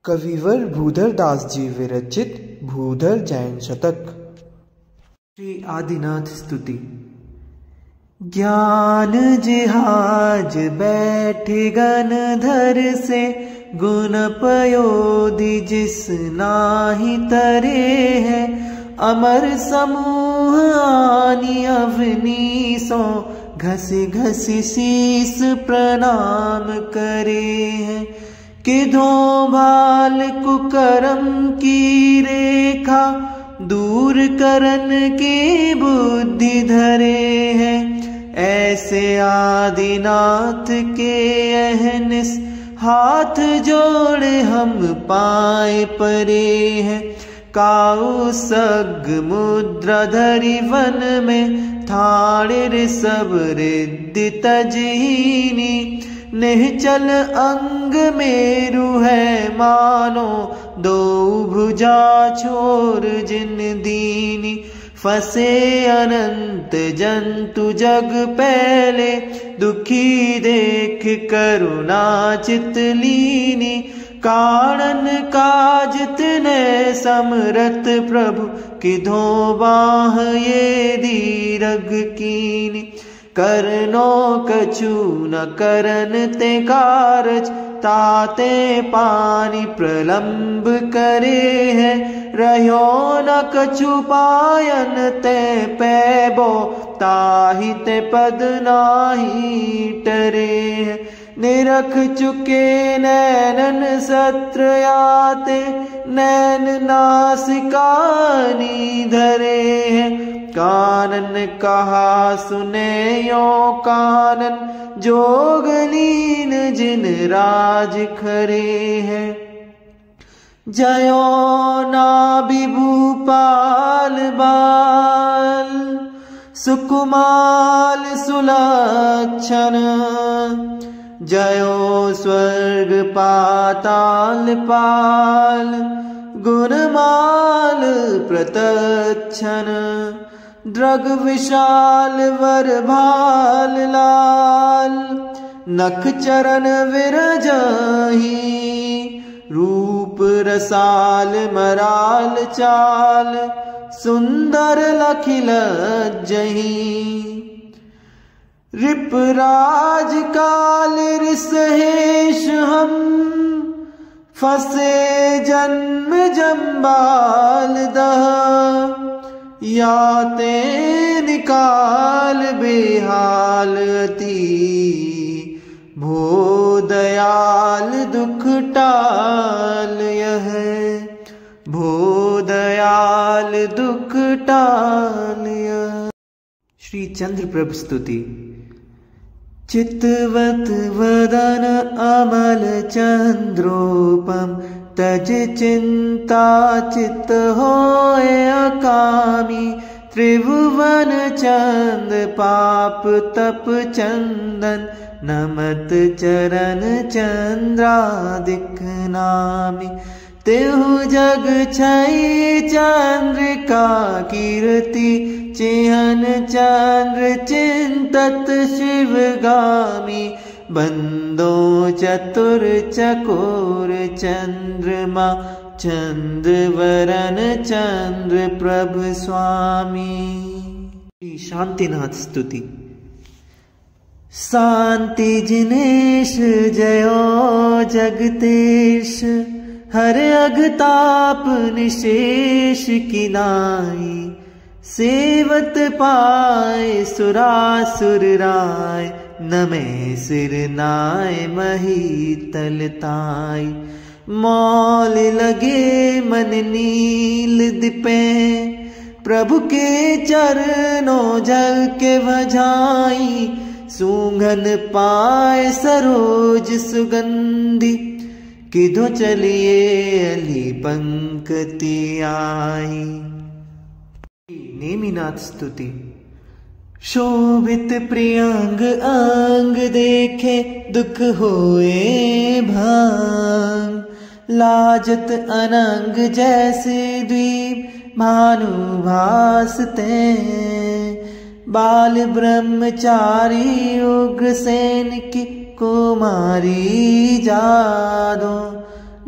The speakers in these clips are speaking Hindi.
कविवर भूधर दास जी विरचित भूधर जैन शतक। श्री आदिनाथ स्तुति। ज्ञान जिहाज बैठे गन धर से, गुण पयोधि जिस नाही तरे है। अमर समूह आनी अवनी सो, घसी घसी शीस प्रणाम करे हैं। किधो भाल कुकरम की रेखा, दूर करन की बुद्धि धरे हैं। ऐसे आदिनाथ के अहनिस, हाथ जोड़े हम पाए परे हैं। काऊ सग मुद्रा धरि वन में, ठाड़े सब रिद्धि तजहीनी। निश्चल अंग मेरु है मानो, दो भुजा छोर जिन दीनी। फंसे अनंत जंतु जग पहले, दुखी देख करुणा चित लीनी। कारण काज तिने समरथ प्रभु, किधो बाह ये दीरघ कीनी। करनो कछु न करन ते कारज, ताते पानी प्रलंब करे है। रह्यो न कछु पायन ते पैबो, ताहि ते पद नाही टरे है। निरख चुके नैनन सत्रयाते, नैन नासिकानी धरे है। कानन कहा सुने यो कानन, जोगलीन जिन राज खरे हैं। जयो नाभि भूपाल बाल, सुकुमाल सुलक्षण। जयो स्वर्ग पाताल पाल, गुणमाल प्रतच्छन। द्रग विशाल वर भाल लाल, नख चरण विरजही। रूप रसाल मराल चाल, सुंदर लखिल जही। रिप राज काल रिसहेश हम, फसे जन्म जंबाल दह। याते निकाल बेहाल अति, भो दयाल दुख टाल यह। भो दयाल दुख टाल यह। श्री चंद्र प्रभ स्तुति। चितवत वदन अमल चंद्रोपम, तज चिंता चित होए अकामी। त्रिभुवन चंद पाप तप चंदन, नमत चरण चंद्रादिक नामी। तेहु जग छई चंद्रिका कीर्ति, चिहन चंद्र चिंतत शिवगामी। बंदो चतुर चकोर चंद्रमा, चंद्रवरन चंद्र प्रभ स्वामी। श्री शांतिनाथ स्तुति। शांति जिनेश जयो जगतेश, हर अघताप निशेष की नाई। सेवत पाए सुरासुर राय, नमे सिर नाय मही तलताई। मौल लगे मन नील दिपे, प्रभु के चरणों जल के भजाई। सूंघन पाए सरोज सुगंधि, किधो चलिए अली पंक्ति आई। नेमिनाथ स्तुति। शोभित प्रियंग अंग देखे, दुख होए भांग। लाजत अनंग जैसे द्वीप, भानु भासते। बाल ब्रह्मचारी उग्रसेन की कुमारी जादो,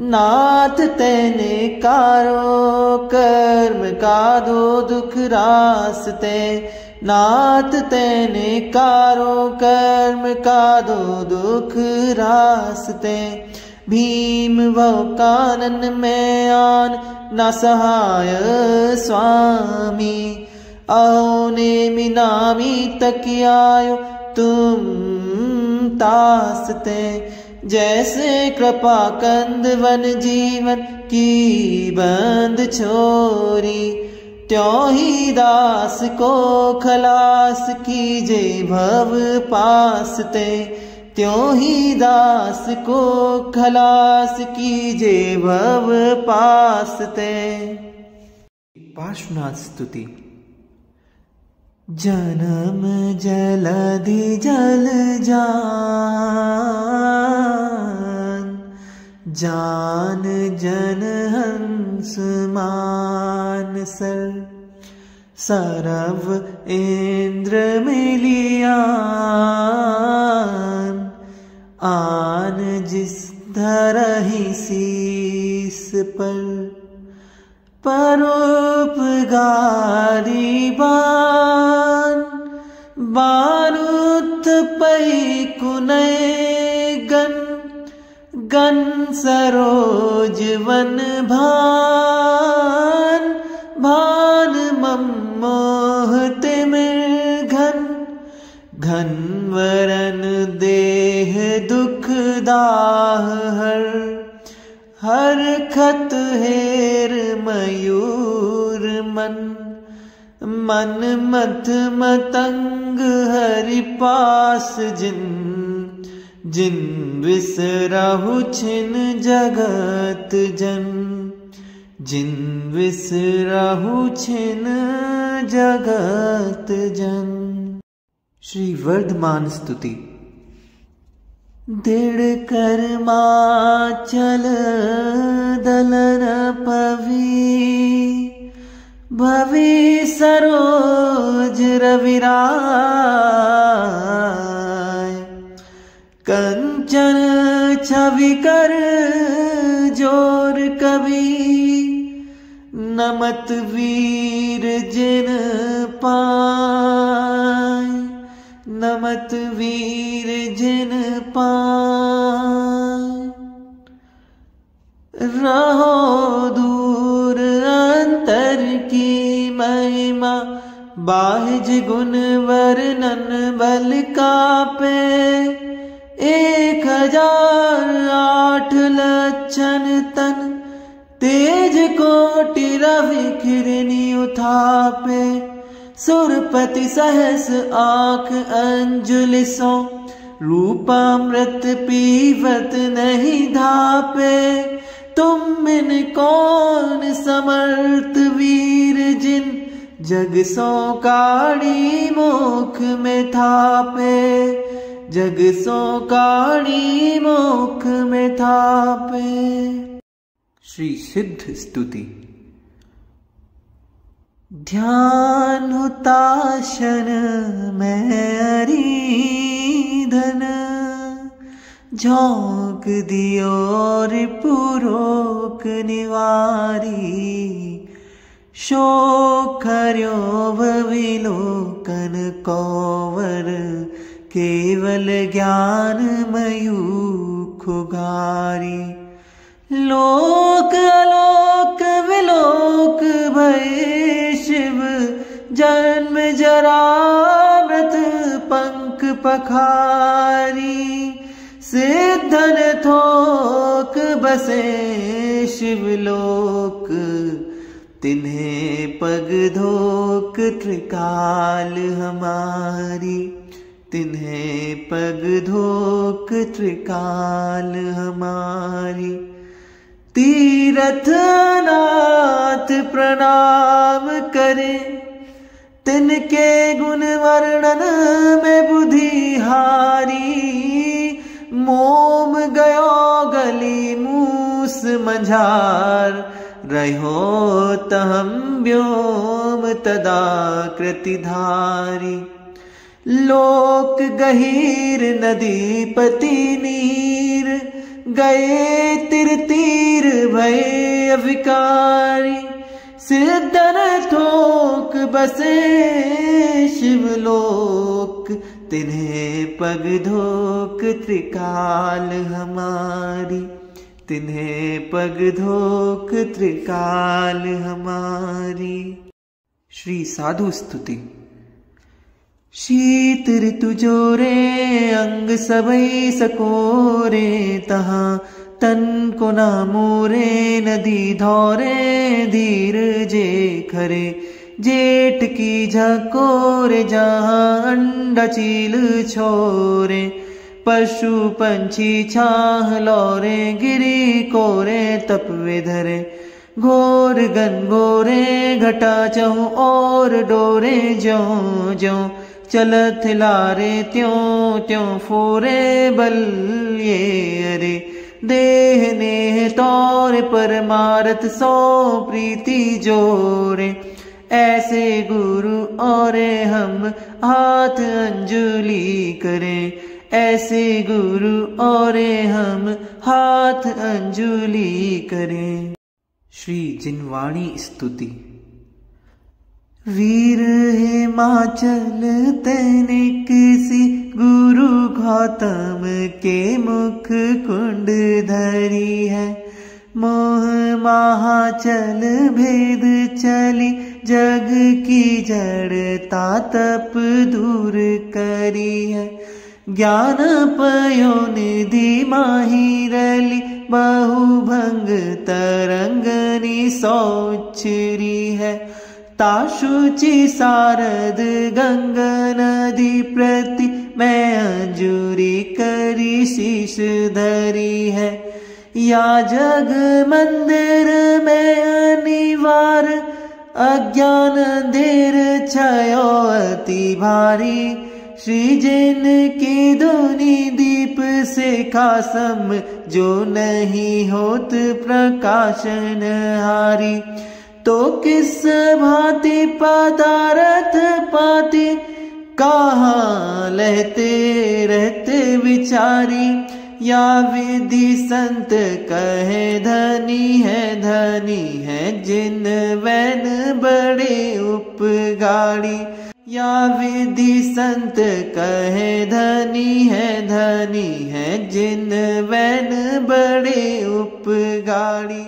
नाथ तेने कारो कर्म का दो दुख रास्ते। नाथ तेने कारो कर्म का दो दुख रास्ते। भीम भव कानन में आन न सहाय स्वामी। अहो नेमि नामी तकियायो तुम तासते। जैसे कृपा कंद वन जीवन की बंद छोरी। त्यों ही दास को खलास कीजे भव पासते। त्यों ही दास को खलास कीजे भव पासते। पार्श्वनाथ स्तुति। जन्म जलधि जल जान जन हंस मानसर। सरव इंद्र मिलियान आन जिस धरहि शीस पर। परोपकारी बानुत पै कुनय गन सरोज वन भान ममोह तिमिर घन वरन देह दुख दाह हर खत हेर मयूर मन मथ मतंग हरि पास जिन विसरहु छिन जगत जिन विसरहु छिन जगत जन। श्री वर्धमान स्तुति। दृढ़ कर्माचल दलन भवि सरोज रविराय। कंचन छवि कर जोर कवि नमत वीर जिन पाय। नमत वीर जिन पाय। रहो दूर अंतर की महिमा बाहिज गुण वर्णन बल कापे। 1008 लक्षण तन तेज कोटि रवि किरनी उठापे। सुरपति सहस आँख अंजुलि सो रूपामृत पीवत नहीं धापे। तुम बिन कौन समर्थ वीर जिन जग सो काढ़ी मुख में थापे। जग सो काढ़ी मुख में थापे। श्री सिद्ध स्तुति। ध्यान हुताशन में अरिधन झोंक दियो रिपुरोक निवारी। शोक हर्यो विलोकन कौवर केवल ज्ञान मयूख उगारी। लोक अलोक विलोक भय शिव जन्म जरा मृत पंख पखारी। सिद्धन थोक बसे शिवलोक तिन्हें पग धोक त्रिकाल हमारी। तिन्हें पग धोक त्रिकाल हमारी। तीरथ नाथ प्रणाम करे तिनके गुण वर्णन में बुद्धि हारी। मोम गयो गली मूस मंझार रहो तहम व्योम तदा कृतिधारी। लोक गहीर नदी पति नीर गए तिर तीर भय अविकारी, सिरदन थोक बसे शिवलोक, तिन्हें पग धोक त्रिकाल हमारी, तिन्हें पग धोक त्रिकाल हमारी। श्री साधु स्तुति। शीत ऋतु जोरे अंग सबई सकोरे, तहाँ तन को ना मोरे नदी धौरे धीर जे खरे, जेठ की झकोरे जहाँ अंडा चील छोरे, पशु पंछी छाह लौरे गिरी कोरे तपवे धरे, घोर घनघोरे घटा चहु और डोरे ज्यों ज्यों, चलत लारे त्यों त्यों फोरे बल ये अरे, देह नेह तौर पर मारत सो प्रीति जोरे, ऐसे गुरु और हम हाथ अंजलि करें, ऐसे गुरु और हम हाथ अंजलि करें। श्री जिनवाणी स्तुति। वीर हिमाचल तने किसी गुरु गौतम के मुख कुंड धरी है, मोह महाचल भेद चली जग की जड़ता तप दूर करी है, ज्ञान पयो निधि माहिरली बहुभंग तरंगनी सौचरी है, ताशुचि सारद गंग नदी प्रति मैं अंजुरी करी शीश धरी है, या जग मंदिर में अनिवार अज्ञान अंधेर छायो अति भारी, श्री जिन की धुनी दीप से खासम जो नहीं होत प्रकाशन हारी, तो किस भांति पदारथ पाती कहाँ लहते रहते विचारी, या विधि संत कहे धनी है जिन वैन बड़े उपगाड़ी, या विधि संत कहे धनी है जिन वैन बड़े उपगाड़ी।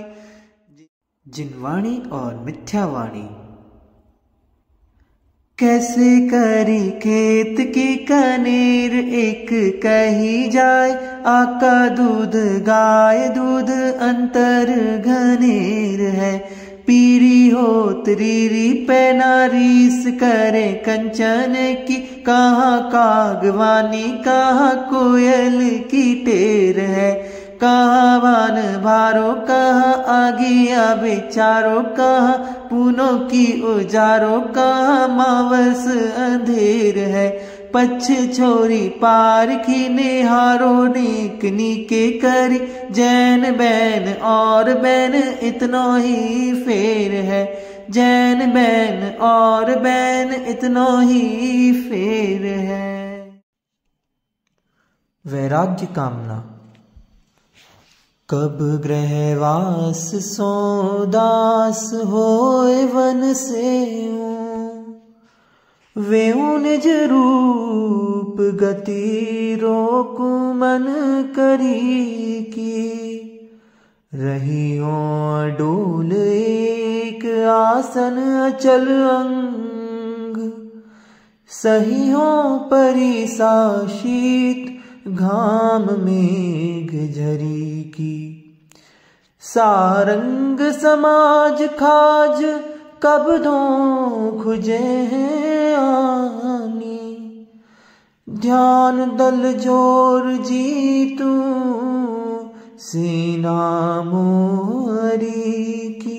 जिनवाणी और मिथ्यावाणी। कैसे करी खेत की कनेर एक कही जाए, आका दूध गाय दूध अंतर घनेर है, पीरी होत रीरी पैनारीस करे कंचन की, कहाँ कागवानी कहाँ कोयल की टेर है, कहाँ भान भारो कहाँ आगिया बेचारो, कहाँ पूनो की उजारो कहाँ मावस अंधेर है, पछ छोरी पार की निहारो नीक नीके करी, जैन बैन और बैन इतनो ही फेर है, जैन बैन और बैन इतनो ही फेर है। वैराग्य कामना। कब ग्रहवास सो दास होए वन से वेऊ निज रूप गति रोकु मन करी की, रहियो डोल एक आसन अचल अंग, सहियो परिसा शीत घाम मेघ झरी की, सारंग समाज खाज कब दो खुजे हैं आनी, ध्यान दल जोर जीतू सेना मोरी की,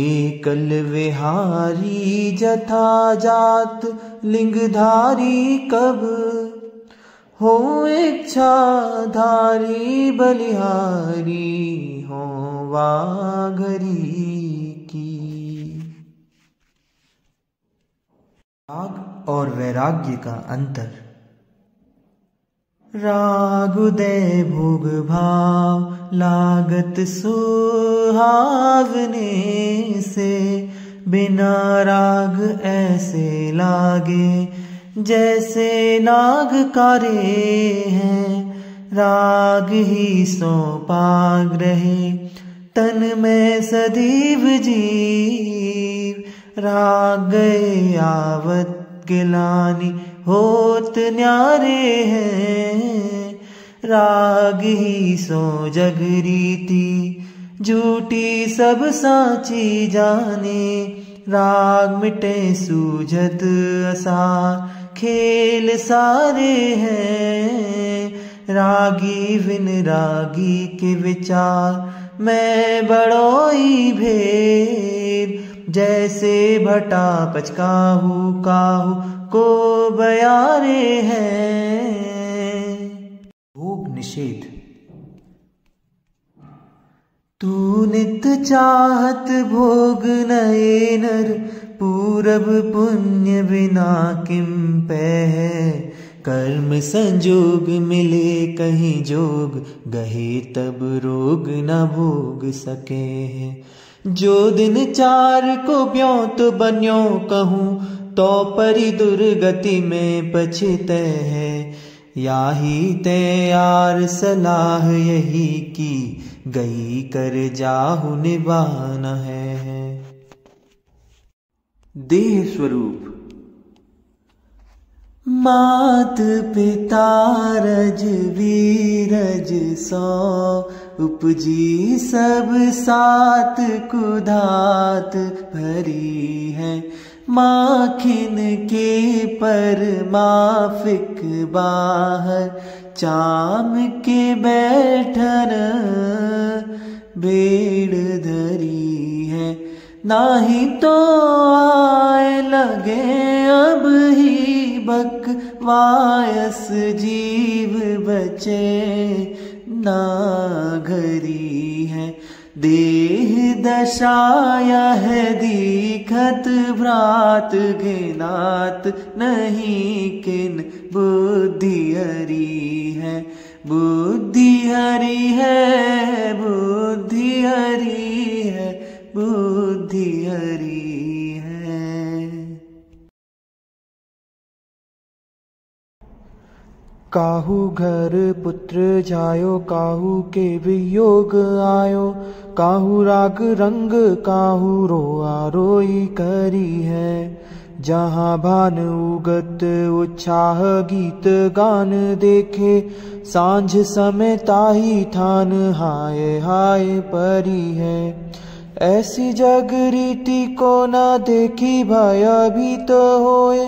एकल विहारी जथा जात लिंगधारी कब हो इच्छाधारी बलिहारी हो वाघरी की। राग और वैराग्य का अंतर। राग उदय भोग भाव लागत सुहावने से, बिना राग ऐसे लागे जैसे नाग कारे हैं। राग ही सो पाग रहे तन में सदैव जीव, राग गए आवत गिलानी होत न्यारे हैं। राग ही सो जग रीति झूठी सब साची जाने, राग मिटे सूझत असार खेल सारे हैं। रागी बिन रागी के विचार मैं बड़ोई भेद, जैसे भटा पचकाहू काहू को बयारे हैं। भोग निषेध। तू नित चाहत भोग नए नर, पूरब पुण्य बिना किम पे है। कर्म संजोग मिले कहीं जोग, गहे तब रोग न भोग सके हैं। जो दिन चार को ब्यों तो बन्यो कहूँ, तो परि दुर्गति में पछते है। याही ते यार सलाह यही की, गई कर जाहु निभान है। देह स्वरूप। मात पिता रज वीरज सो, उपजी सब सात कुधात भरी है। माखिन के पर माफिक बाहर, चाम के बैठन बेड़ धरी है। नाही तो आए लगे अब ही बकवायस, जीव बचे ना घरी है। देह दशाया है दीखत भ्रात, घिनात नहीं किन बुद्धि हरी है। बुद्धि हरी है, बुद्धि हरी है, बुद्धि हरी है। काहू घर पुत्र जायो, काहू के वियोग आयो। काहू राग रंग काहू रोआ रोई करी है। जहाँ भान उगत उत्साह गीत गान देखे, सांझ समय ताही थान हाय हाय परी है। ऐसी जग रीति को न देखी भयभीत होए,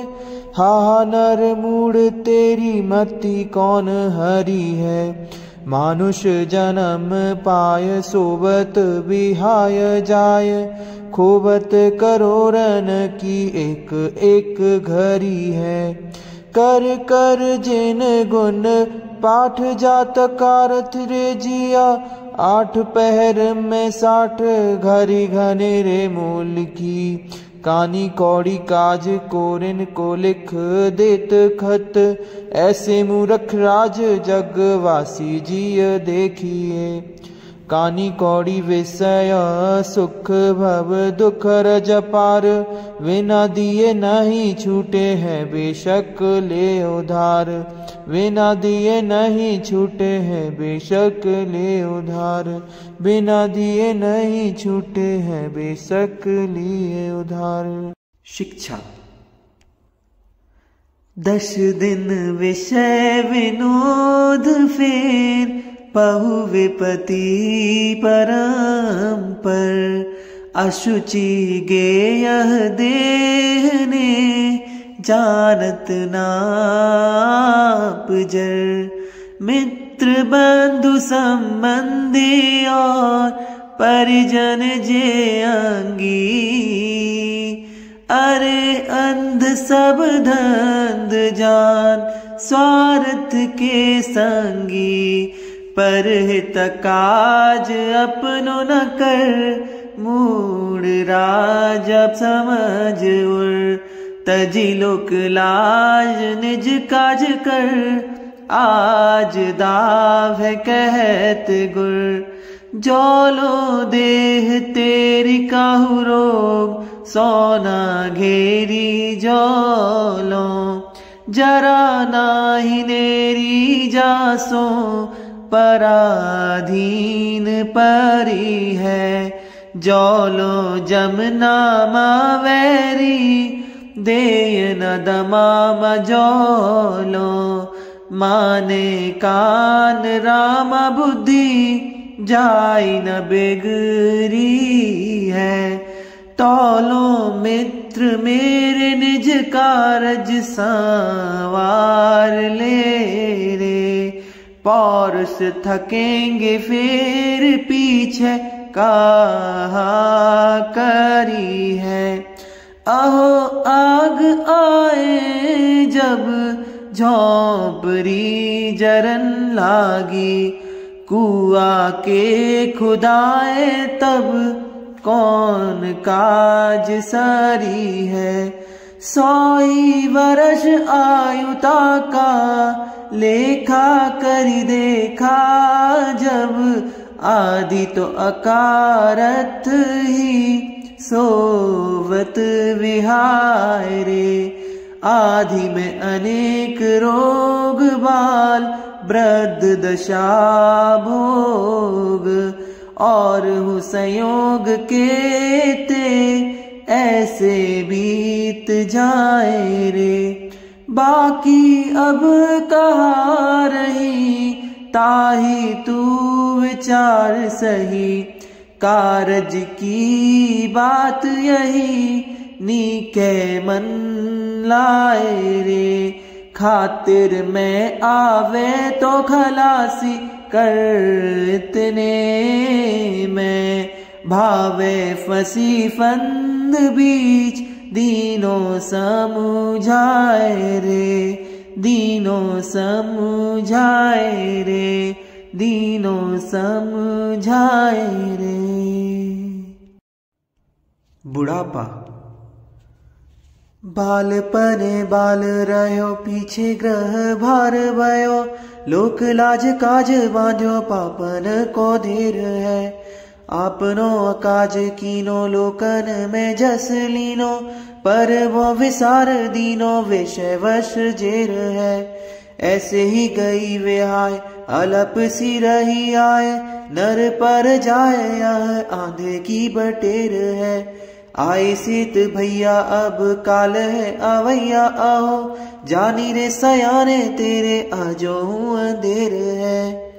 हा नर मूड तेरी मति कौन हरी है। मानुष जन्म पाय सोबत बिहाय जाय, खोबत करोड़न की एक एक घरी है। कर कर जिन गुण पाठ जात कारथ रे जिया, 8 पहर में 60 घरी घनेरे मूल की। कानी कौड़ी काज कोरिन को लिख देत खत, ऐसे मूर्ख राज जगवासी जिय देखिए। कानी कौड़ी विषय सुख भव दुख रज पार, बिना दिए नहीं छूटे हैं बेशक ले उधार। बिना दिए नहीं छूटे हैं बेशक ले उधार। बिना दिए नहीं छूटे हैं बेशक लिए उधार। शिक्षा। 10 दिन विषय विनोद फेर, पहु विपति परम पर। अशुचि गेय देह ने, जानत नाप जर। मित्र बंधु संबंधी और परिजन जे अंगी, अरे अंध सब धंध जान स्वार्थ के संगी। परहित काज अपनो न कर, मूड राज समझ उर। तजी लोक लाज निज काज कर, आज दाव है कहत गुर। जौलो देह तेरी काहू रोग सोना घेरी जौलो। जरा नाही नेरी जासो पराधीन परी है। जौलो जमना मावेरी देय न दमाम जौलो। माने कान राम बुद्धि जाई न बिगरी है। तौलो मित्र मेरे निज कारज संवार ले रे। पौरुष थकेंगे फिर पीछे कहा करी है। अहो आग आए जब झोंपड़ी जरन लागी। कुआ के खुदाए तब कौन काज सारी है। 100 वर्ष आयुता का लेखा करी देखा। जब आदि तो अकारथ ही सोवत विहाय रे। आदि में अनेक रोग बाल वृद्ध दशा भोग। और हूँ संयोग के ते ऐसे बीत जाए रे। बाकी अब कहा रही ताही तू विचार सही। कारज की बात यही नीके मन लाए रे। खातिर में आवे तो खलासी कर इतने में। भावे फसी फंद बीच दीनों समझाए रे। दीनों समझाए रे। दीनों समझाए रे। बुढ़ापा। बालपने बाल रहो पीछे ग्रह भार भयो। लोक लाज काज बांधो पापन को धीर है। आपनो काज कीनो लोकन में जस लीनो। पर वो विसार दीनो विषय वश जेर है। ऐसे ही गई विहाय अलप सी रही आए। नर पर जाए यह आंधे की बटेर है। आए सीत भैया अब काल है अवैया आओ। जानी रे सयाने तेरे आजो अंधेर है।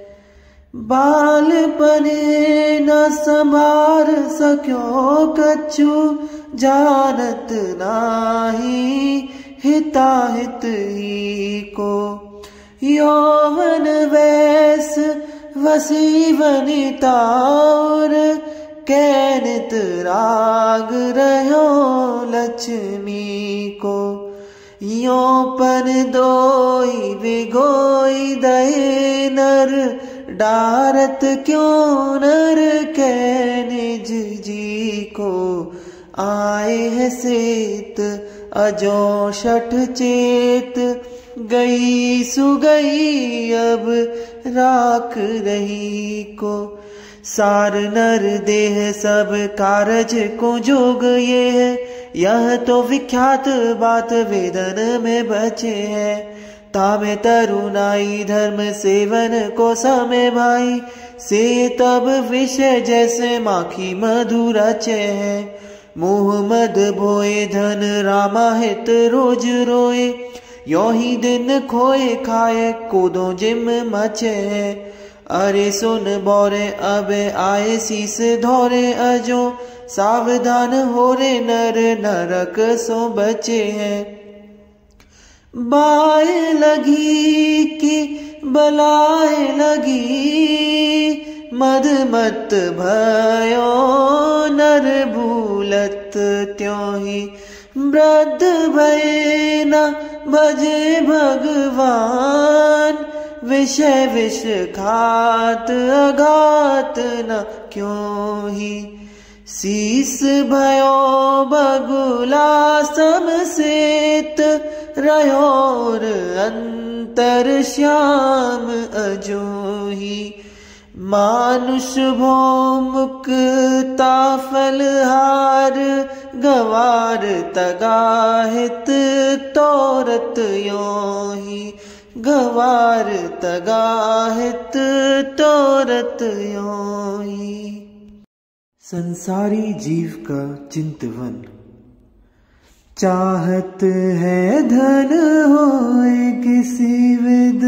बालपने न संभार सक्यो कछु। जानत नाही हिताहित ही को। यौवन वैस वसी वनिता और कैनित राग रहो लक्ष्मी को। योपन दोई विगोई दये नर। डारत क्यों नर कै निज जी को। आए है सेत अजो शठ चेत। गई सुगई अब राख रही को। सार नर देह सब कारज को जोग ये है। यह तो विख्यात बात वेदन में बचे है। तामे तरुणाई धर्म सेवन को समय भाई। से तब विषय जैसे माखी मधु रचे है। मोह मद भोए धन रामाहित रोज रोए। यो ही दिन खोए खाए कोदो जिम मचे है। अरे सुन बोरे अब आए शीस धोरे अजो। सावधान हो रे नर नरक सो बचे हैं। बाय लगी कि बलाए लगी। मद मत भयो नर भूलत त्यों ही। वृद्ध भय न भजे भगवान। विषय विष घात अघात न क्यों ही। शीस भयो बगुला समसेत रहोर अंत अंतर श्याम अजोही। मानुष भो मुक्ता फलहार गवार तगाहित तोरत योही। गवार तगाहित तोरत योही। संसारी जीव का चिंतवन। चाहत है धन होए किसी विद,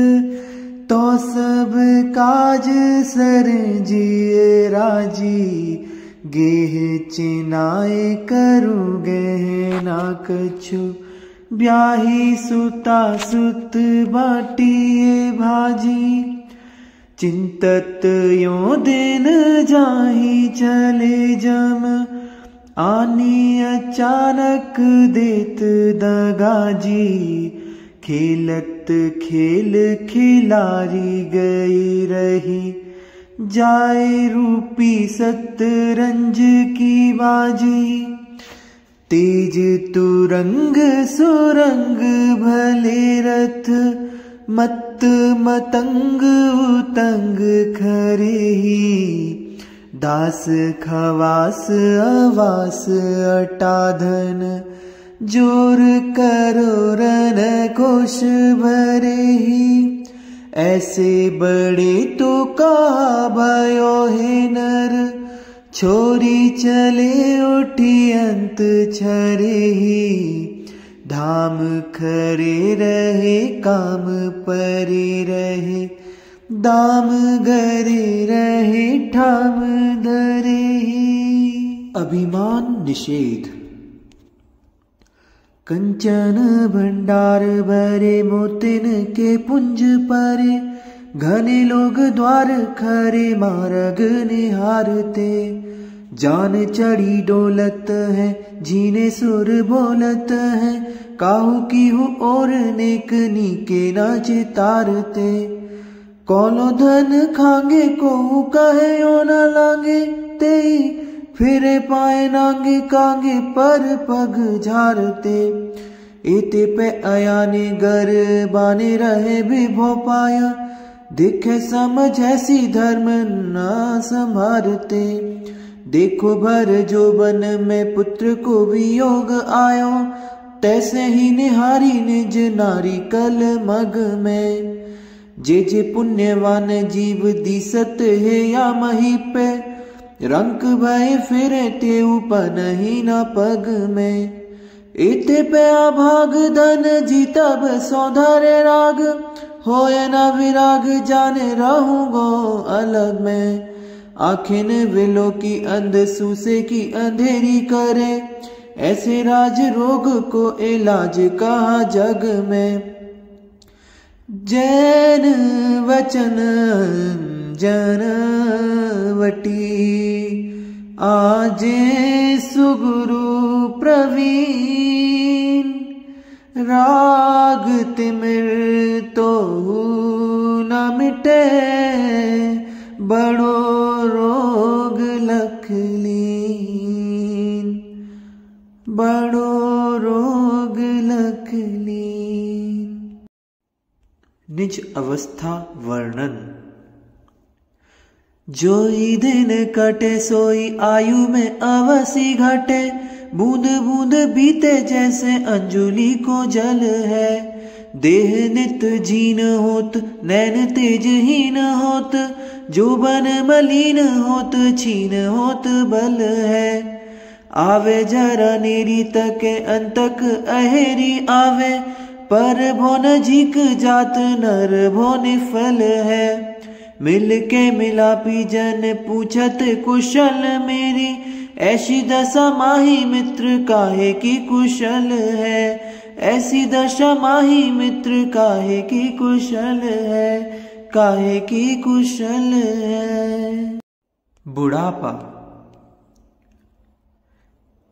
तो सब काज सर जिए राजी। गेह चिनाए करू गेह ना कछु, ब्याही सुता सुत बाटिए भाजी। चिंतत यो दिन जाही चले जम, आनी अचानक देत दगाजी। खेलत खेल खिलारी गई रही, जाए रूपी सतरंज की बाजी। तेज तुरंग सुरंग भले रथ, मत मतंग उतंग खरे ही। दास खवास अवास अटाधन, जोर करो रन कोश भरे ही। ऐसे बड़े तो कहा भयो हे नर, छोरी चले उठी अंत छरे ही। धाम खरे रहे काम परे रहे, दाम गरे रहे ठाम धरे ही। अभिमान निषेध। कंचन भंडार भरे मोतिन के पुंज परे, घने लोग द्वार खरे मार्ग निहारते। जान चढ़ी डोलत है जीने सुर बोलत है, काहू की हु और नेक नीके नाच तारते। कौलो धन खांगे को कहे ओ न लांगे, तेई फिरे पाए नांगे कांगे पर पग झारते। एते पे अयाने गर बाने रहे भी भो पाया, दिखे समझ ऐसी धर्म ना संभारते। देखो भर जो बन में पुत्र को वियोग आयो, तैसे ही निहारी निज नारी कल मग में। जे पुण्यवान जीव दिसत है या मही पे, रंक भय फिरे ते उपन ही न पग में। इते पे अभाग धन जीतब सौधरे राग, होए न विराग जाने रहूंगो अलग में। आखिन विलो की अंध सूसे की अंधेरी करे, ऐसे राज रोग को इलाज कहा जग में। जैन वचन जनवटी, आजे सुगुरु प्रवीण। राग तिमिर तो न मिटे, बड़ो रोग लखलीन। बड़ो रोग लखलीन। निज अवस्था वर्णन। जोई दिन कटे सोई आयु में अवसी घटे, बूंद बूंद बीते जैसे अंजुली को जल है। देह नित जीन होत नैन तेजहीन होत, जोबन मलिन होत छीन होत बल है। आवे जरा नेरी तके अंतक अहेरी आवे, पर भोन झिक जात नर भोन फल है। मिल के मिलापी जन पूछत कुशल मेरी, ऐसी दशा माही मित्र काहे की कुशल है। ऐसी दशा माही मित्र काहे की कुशल है, काहे की कुशल है। बुढ़ापा।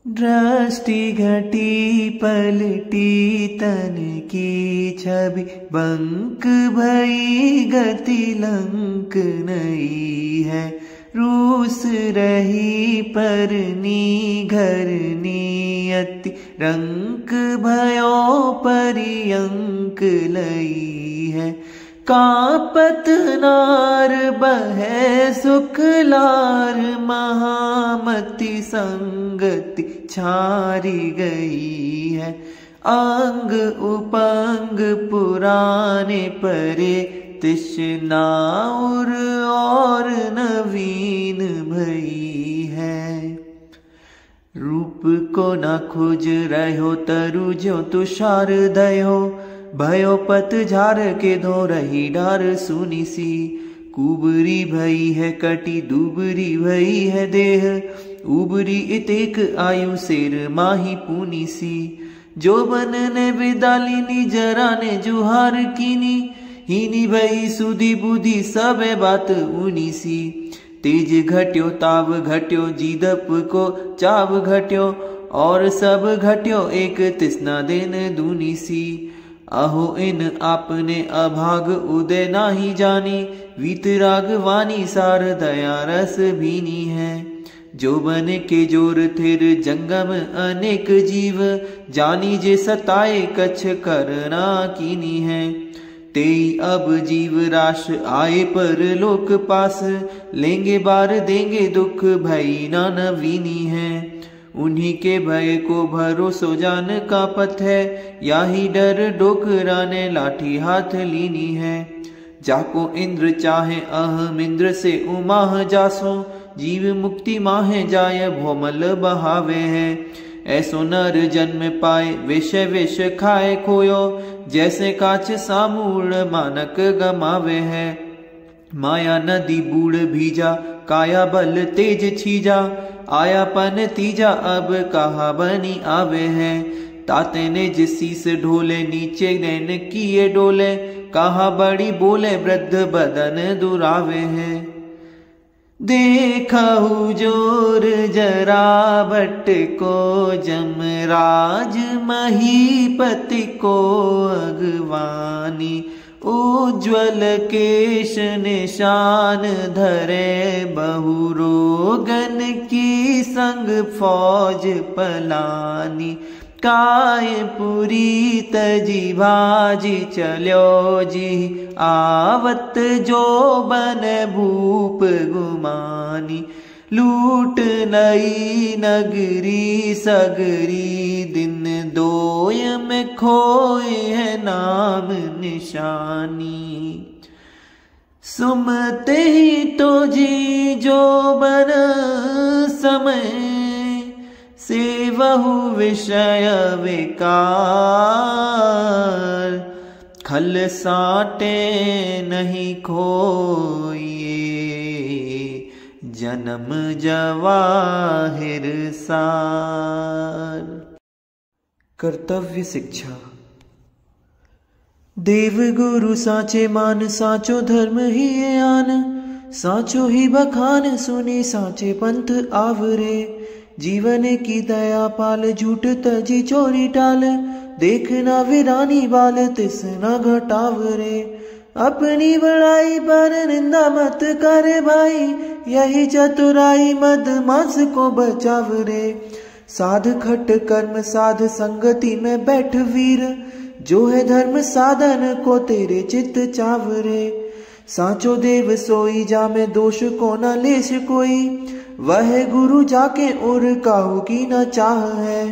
दृष्टि घटी पलटी तन की छवि, बंक भई गति लंक नई है। रूस रही परनी घर नियति, रंक भयो परियंक लई है। कांपत नार बहे सुखलार, महामति संगति छारी गई है। अंग उपंग पुराने परे, तृष्णा और नवीन भई है। रूप को न खोज रहो तरु ज्यों तुषार दयो, भयो पतझार के धो रही डार सुनी सी। कुबरी भई है कटी दुबरी भई है देह, उबरी इतेक आयु शेर माही पूनी सी। जो बन ने विदालिनी जरा ने जुहार कीनी, हीनी भई सुधी बुद्धि सब बात ऊनी सी। तेज घट्यो ताव घट्यो जीदप को चाव घट्यो, और सब घट्यो एक तृष्णा देन दूनी सी। अहो इन आपने अभाग उदय नाही जानी, वीतराग वाणी सार दया रस भीनी है। जो बन के जोर थिर जंगम अनेक जीव, जानी जे सताए कछ करना कीनी है। तेई अब जीव राश आए पर लोक पास, लेंगे बार देंगे दुख भई ना नवीनी है। उन्हीं के भय को भरोसो जान का पथ है, याही डर डोकरा ने लाठी हाथ लीनी है। जाको इंद्र चाहे अहम इंद्र से उमाह जासो, जीव मुक्ति माहे जाय भोमल बहावे है। ऐसो नर जन्म पाए विषय विष खाए खोयो, जैसे काच सामूल मानक गमावे है। माया नदी बूढ़ भीजा, काया बल तेज छीजा, आयापन तीजा अब कहा बनी आवे है। ताते ने जिस शीस ढोले नीचे नैन किए डोले, कहा बड़ी बोले वृद्ध बदन दुरावे है। देखहु जोर जरा बट को, जमराज महीपति को अगवानी। उज्ज्वल केश निशान धरे, बहु रोगन की संग फौज पलानी। कायपुरी तजी भाजी चलो जी, आवत जो बन भूप गुमानी। लूट नई नगरी सगरी, दिन दोय में खोए है नाम निशानी। सुमते ही तो जी जो बन समय, सेवहु विषय विकार। खल साटे नहीं खोइए, जन्म जवाहिर सार। कर्तव्य शिक्षा। देव गुरु साचे मान, साचो धर्म ही आन। साचो ही बखान सुनी, साचे पंथ आवरे। जीवन की दया पाल, झूठ तजी चोरी टाल। देखना वीरानी बाल, तिसना घटावरे। अपनी बड़ाई पर निंदा मत करे भाई, यही चतुराई मद मांस को बचावरे। साध खट कर्म साध, संगति में बैठ वीर। जो है धर्म साधन को तेरे चित्त चावरे। साचो देव सोई, जा में दोष को न लेश कोई। वह गुरु जाके और काहू की न चाह है।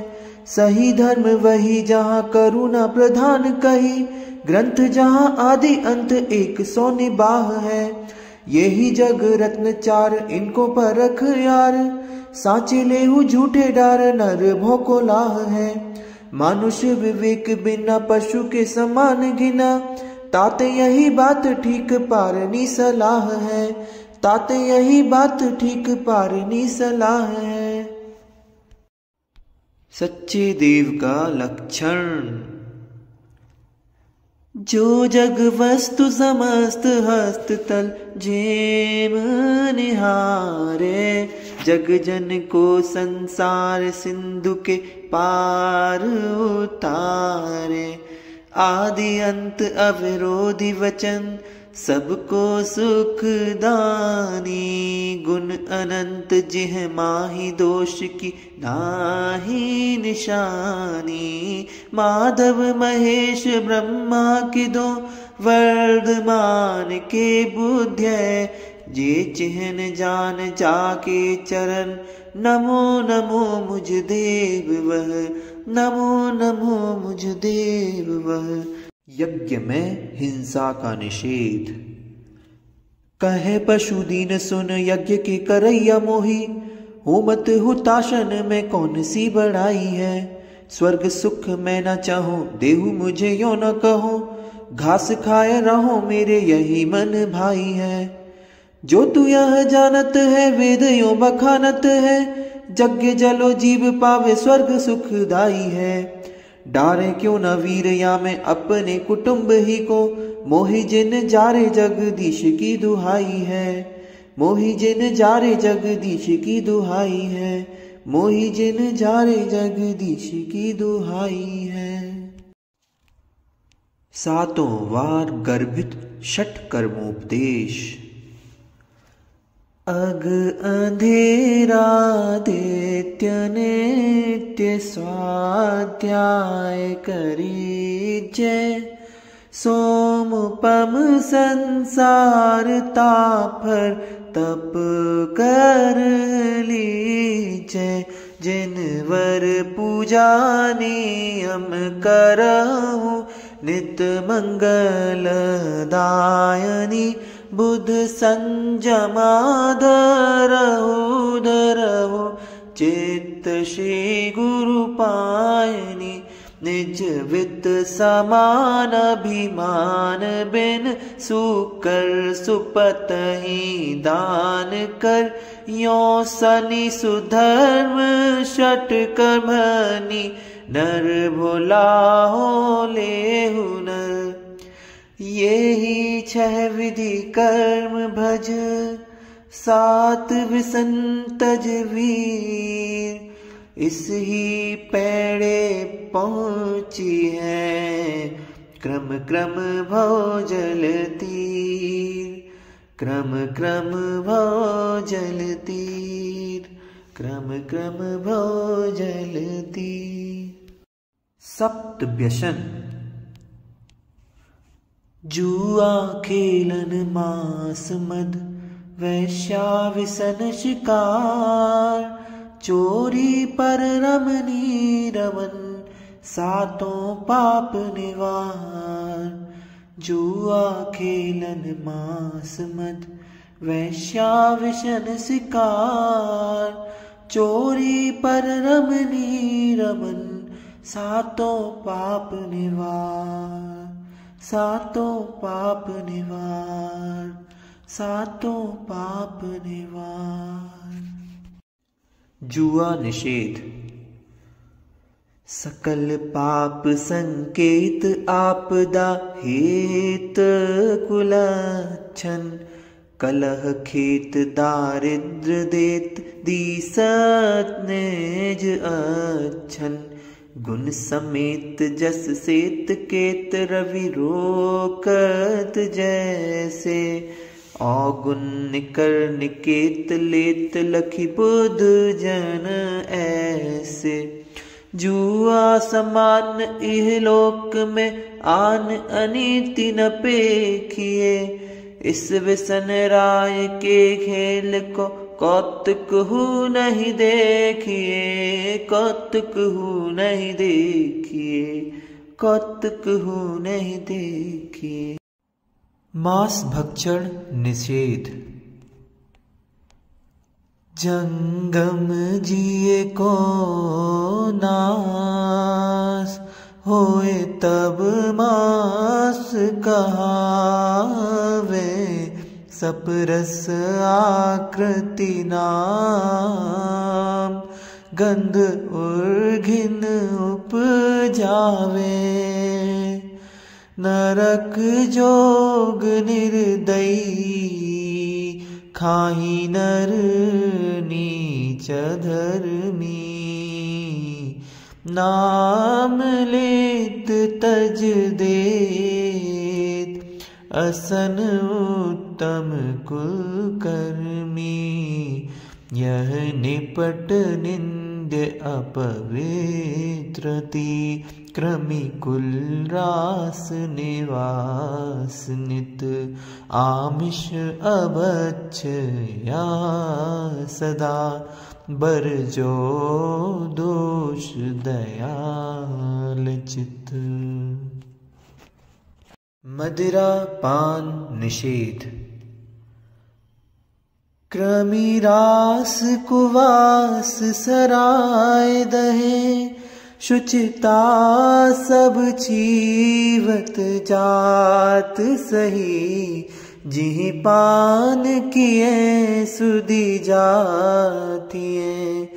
सही धर्म वही, जहाँ करुणा प्रधान कही। ग्रंथ जहाँ आदि अंत एक सौ निबाह है। यही जग रत्न चार, इनको परख यार। साचे लेहु झूठे डार, नर भोको लाह है। मानुष्य विवेक बिना, पशु के समान गिना। ताते यही बात ठीक पारनी सलाह है। ताते यही बात ठीक पारनी सलाह है। सच्चे देव का लक्षण। जो जग वस्तु समस्त हस्त तल, जेम निहारे। जग जन को संसार सिंधु के पार उतारे। आदि अंत अविरोधी वचन, सबको सुख दानी। गुण अनंत जिह माही, दोष की नाही निशानी। माधव महेश ब्रह्मा की दो, वर्धमान के बुद्ध्य जे चिन्ह जान जाके चरण नमो नमो मुझ देव वह नमो नमो मुझ देव वह। यज्ञ में हिंसा का निषेध। कहे पशु दीन सुन यज्ञ के करैया मोही हो मत हुताशन में कौन सी बड़ाई है। स्वर्ग सुख मैं न चाहूं देहु मुझे यो न कहो घास खाए रहो मेरे यही मन भाई है। जो तू यह जानत है वेद यो बखानत है यज्ञ जलो जीव पावे स्वर्ग सुखदाई है। डारे क्यों न वीर या में अपने कुटुंब ही को मोहि जिन जारे जगदीश की दुहाई है। मोहि जिन जारे जगदीश की दुहाई है मोहि जिन जारे जगदीश की दुहाई है। सातों वार गर्भित षट कर्मोपदेश। अग अंधेरा दैत्य नित्य स्वाध्याय करी जय सोमपम संसार तापर तप कर लीजय। जिनवर पूजा नियम करहु नित मंगल दायनी बुध संजमा धरहु चित्त श्री गुरु पायनी। निज वित्त समान अभिमान बिन सुकर सुपत ही दान कर। यो सनि सुधर्म षट कर्मणि नर भोला हो लेहु नर। यही छह विधि कर्म भज सात विसन तज वीर। इस ही पैड़े पहुँची है क्रम क्रम भव जल तीर। क्रम क्रम भव जल तीर क्रम क्रम भव जल तीर। सप्त व्यसन। जुआ खेलन मांस मद वैश्या विसन शिकार। चोरी पर रमनी रमन सातों पाप निवार। जुआ खेलन मांस मद वैश्या विसन शिकार। चोरी पर रमनी रमन सातों पाप निवार। सातों पाप निवार सातों पाप निवार। जुआ निषेध। सकल पाप संकेत आपदा हेत कुलच्छन। कलह खेत दारिद्र देत दीसत निज अच्छन। गुण समेत जस सेत केत रवि रोकत जैसे। औगुण निकर निकेत लेत लखी बुध जन ऐसे। जुआ समान इह लोक में आन अनीति न पेखिए। इस विसन राय के खेल को कौतुक हूँ नहीं देखिए। कौतुक हूँ नहीं देखिए कौतुक हूँ नहीं देखिए। मांस भक्षण निषेध। जंगम जिए को नास होए तब मांस कहावे। सपरस आकृति नाम गंध उर्घिन उपजावे। नरक जोग निर्दयी खाही नर नीच धर्मी। नाम लेत तज देत असन उत्तम कुल कर्मी। यह निपट निंदित नित्य अपवित्रति क्रमिकुल रास निवास नित आमिष अबच्छया सदा बरजो दोष दयाल चित। मदिरा पान निषेध। क्रमिरास कुवास सराय दहे शुचिता सब जीवत जात सही जिहि पान किए सुधि जातिए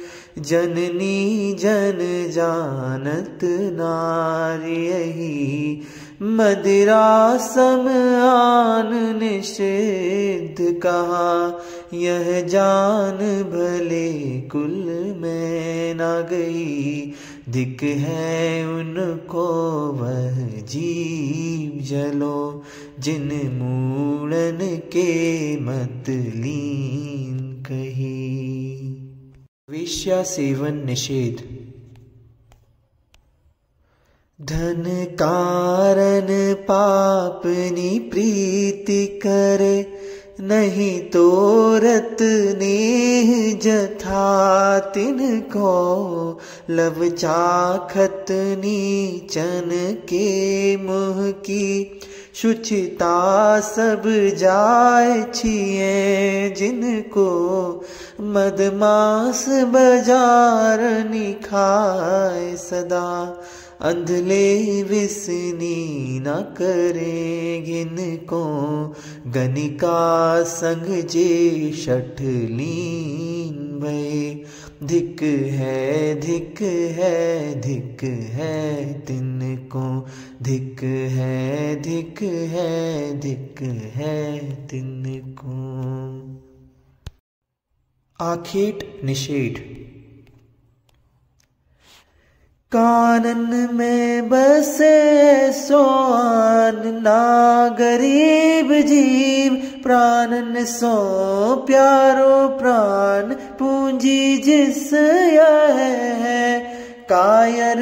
जननी जन जानत नारी यही मदिरा सम आन निषेध कहा यह जान भले कुल में न गई धिक है उनको वह जीव जलो जिन मूढ़न के मत लीन कही। वेश्या सेवन निषेध। धन कारण पापनी प्रीति करे नहीं तोरत नेह जथा तिनको लव चाखत नीचन के मुँह की शुचिता सब जाय छिए जिनको मदमास बाजार निखाए सदा अंधले विसनी न करे घिनको गनिका संग जे शठ लीन भय धिक है धिक है धिक है तिनको धिक है धिक है धिक है तिनको। आखेट निषेध। कानन में बसे सोआन ना गरीब जीव प्राणन सो प्यारो प्राण पूंजी जिस यह है कायर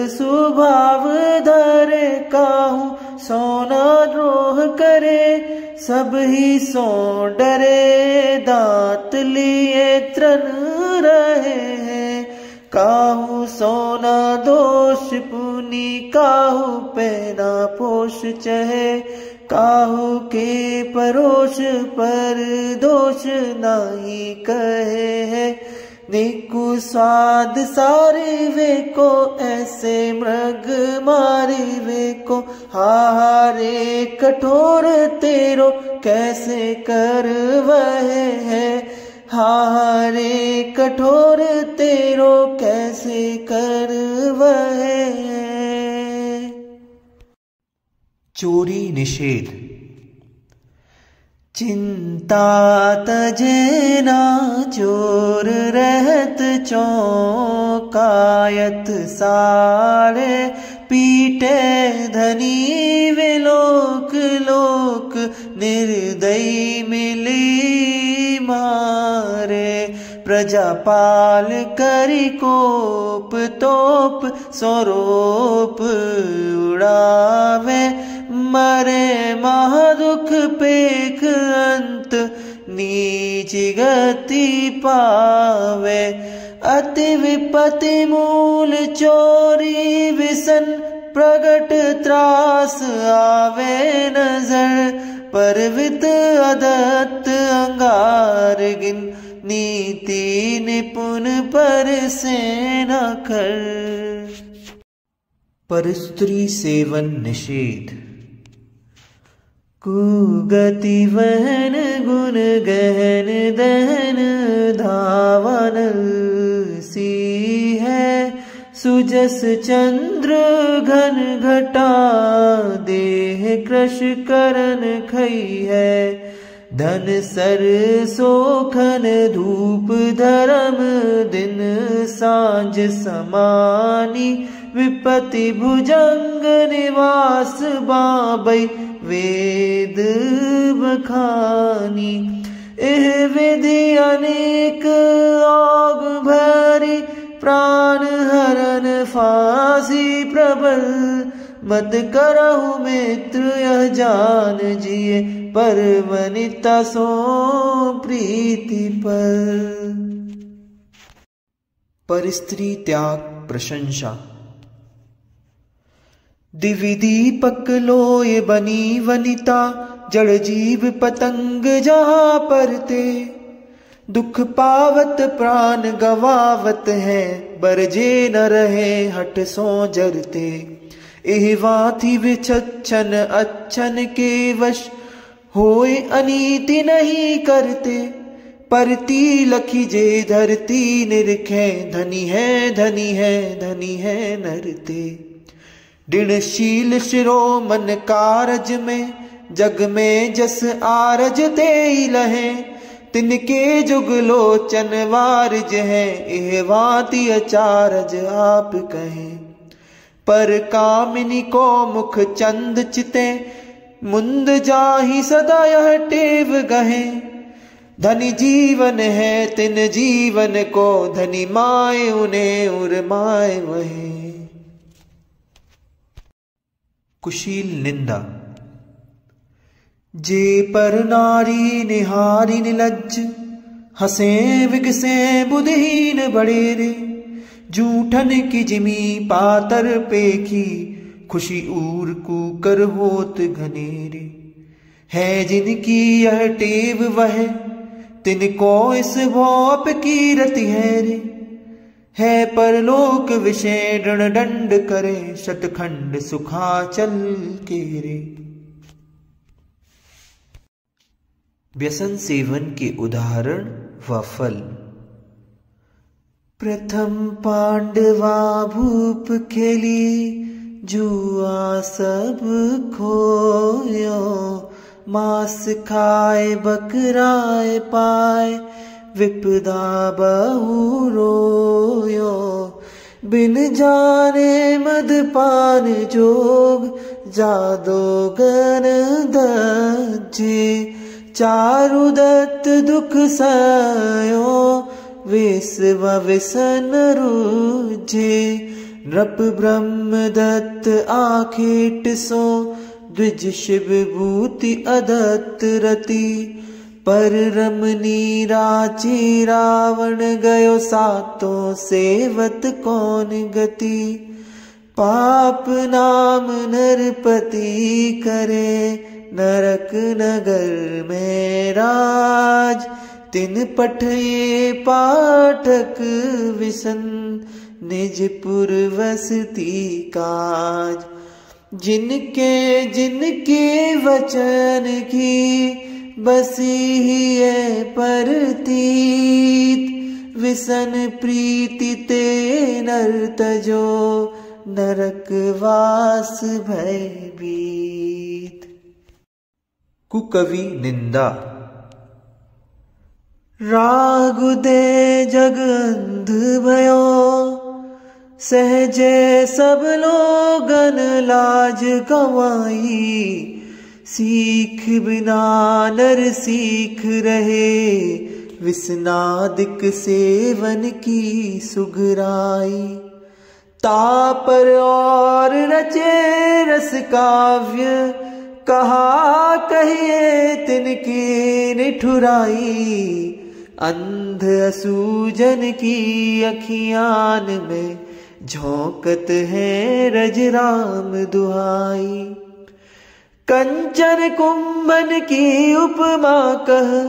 स्वभाव धरे काहू सोना द्रोह करे सब ही सो डरे दांत लिए त्रन रहे हैं काहू सोना दोष पुनि काहू पैना पोष चहे काहू के परोष पर दोष नाही कहे है निकु स्वाद सारे वे को ऐसे मृग मारी वे को हारे कठोर तेरो कैसे कर वह है हारे कठोर तेरो कैसे कर वह है। चोरी निषेध। चिंता तजेना चोर रहत चौकायत सारे पीटे धनी वे लोक लोक निर्दयी मिली मारे प्रजापाल करी कोप तोप स्वरूप उड़ावे मरे महादुख पेख अंत नीच गति पावे अति विपत्ति मूल चोरी विसन प्रगट त्रास आवे नजर परवित अदत्त अंगार गिन नीति निपुण पर सेना कर। परस्त्री सेवन निषेध। कुगति वहन गुण गहन दहन धावन सी है सुजस चंद्र घन घटा देह कृश करन खई है धन सर सोखन धूप धर्म दिन सांझ समानी विपति भुजंग निवास बाबई वेद बखानी एह विधि अनेक आग भरी प्राण हरन फांसी प्रबल। मत करहु मित्र यह जान जिए, पर वनिता सो प्रीति पर। पर स्त्री त्याग प्रशंसा। दिवि दीपक लोय बनी वनिता, जड़ जीव पतंग जहाँ परते। दुख पावत प्राण गवावत है, बरजे न रहे हट सो जरते। एह वाथी विचच्छन अच्छन के वश, होए अनीति नहीं करते। परती लखी जे धरती निरखे, धनी है धनी है धनी है नरते। दृढ़शील शिरो मन कारज में, जग में जस आरज ते लहे। तिनके जुगलोचन वारज है, एह वाति अचारज आप कहें। पर कामिनी को मुख चंद चिते, मुंद जाहि सदा यह टेव गहे। धनी जीवन है तिन जीवन को, धनी माए उन्हें उर्माए वहे। कुशील निंदा। जे पर नारी निहारी निलज्ज, हंसे विगसे बुधहीन बड़ेरे। जूठन की जिमी पातर पेखी, खुशी ऊर कूकर होत घनेरे। है जिनकी यह टेव वह, तिनको इस भोप की रति है रे। है परलोक विषय ऋण दंड करे, शतखंड सुखाचल के रे। व्यसन सेवन के उदाहरण व फल। प्रथम पांडवा भूप खेली, जुआ सब खोयो। मांस खाए बकराए पाए, विपदा बहु रोयो। बिन जाने मदपान जोग, जादो गन दज्जे। चारु दत्त दुख सयो, विश्व विसन रूझे। नृप ब्रह्म दत्त आखेट सो, द्विज शिव भूति अदत्त रति। पर रमनी राचे रावण गयो, सातों सेवत कौन गति। पाप नाम नरपति करे, नरक नगर में राज। तिन पठये पाठक विसन, निजपुर वसती काज। जिनके जिनके वचन की, बसी ही है परतीत। विसन प्रीति ते नर तजो, नरक वास भयभीत। कुकवि निंदा। रागु दे जग अंध भयो, सहजे सब लोगन लाज गवाई। सीख बिना नर सीख रहे, विस्नादिक सेवन की सुगराई। तापर और रचे रस काव्य, कहा कहिए तिनकी निठुराई। अंध असूजन की अखियान में, झोंकत है रज राम दुहाई। कंचन कुंभन की उपमा कह,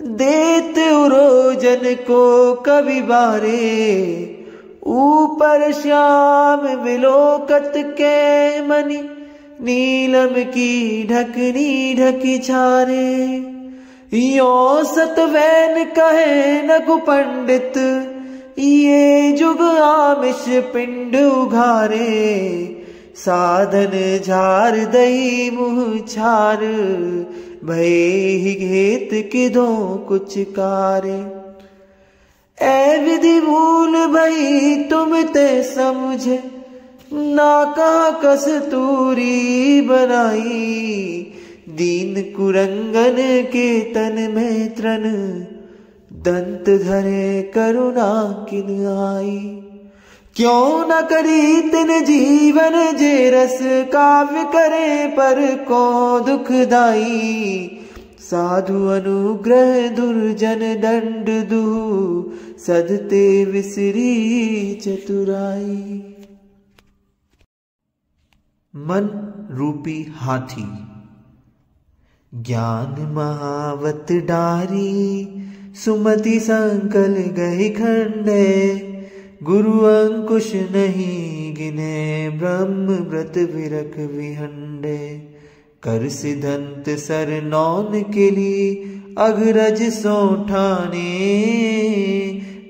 देत उरोजन को कवि बारे। ऊपर श्याम विलोकत के मणि, नीलम की ढकनी ढकी छारे। यो सतवैन कहे नगु पंडित, ये जुग आमिष पिंड उघारे। साधन झार दई मुँह छार, भये ही घेत किदो कुछ कारे। ऐ विधि भूल भई तुम ते समझे, ना कहा कस्तूरी बनाई। दीन कुरंगन के तन में त्रन, दंत धरे करुणा किन आई। क्यों न करी तिन जीवन जे रस काव्य करे पर को दुखदाई। साधु अनुग्रह दुर्जन दंड दुहु सदते विसरी चतुराई। मन रूपी हाथी। ज्ञान महावत डारी सुमति संकल गई खंडे। गुरु अंकुश नहीं गिने ब्रह्म व्रत विरख विहंडे। कर सिद्धंत सर नौन के लिए अग्रज सो ठाने।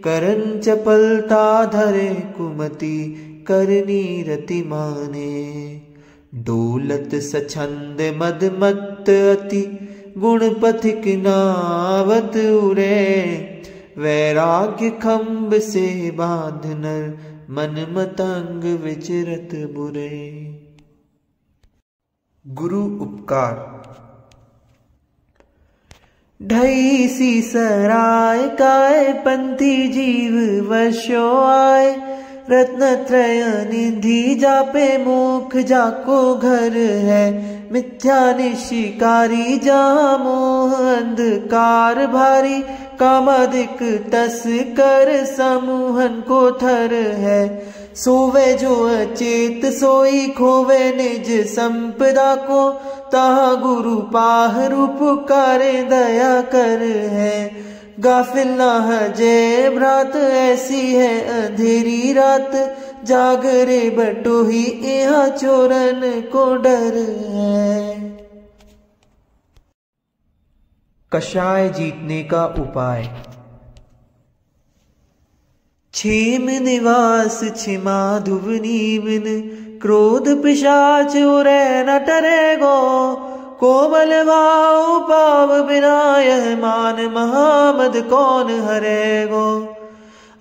करन चपलता धरे कुमति करनी रति माने। डोलत सछंद मद मत अति गुण पथिक नावत उरे। वैराग्य खम्भ से बांधनर मन मतंग विचरत बुरे। गुरु उपकार। ढई सी सराय काय पंथी जीव वर्षो आए। रत्न त्रय निधि जापे मुख जाको घर है। मिथ्या निशिकारी जहाँ मोह अंधकार भारी। कामादिक तस कर समूहन को थर है। सोवे जो अचेत सोई खोवे निज संपदा को। ताहा गुरु पाह रूप करे दया कर है। गाफिल ना जय भ्रात ऐसी है अंधेरी रात। जागरे बटोही यहाँ चोरन को डर है। कषाय जीतने का उपाय। क्षेम निवास छिमा धुवनीवन। क्रोध पिशाच उरे न टरेगो। कोमल भाव पाव बिना यह मान महामद कौन हरेगो।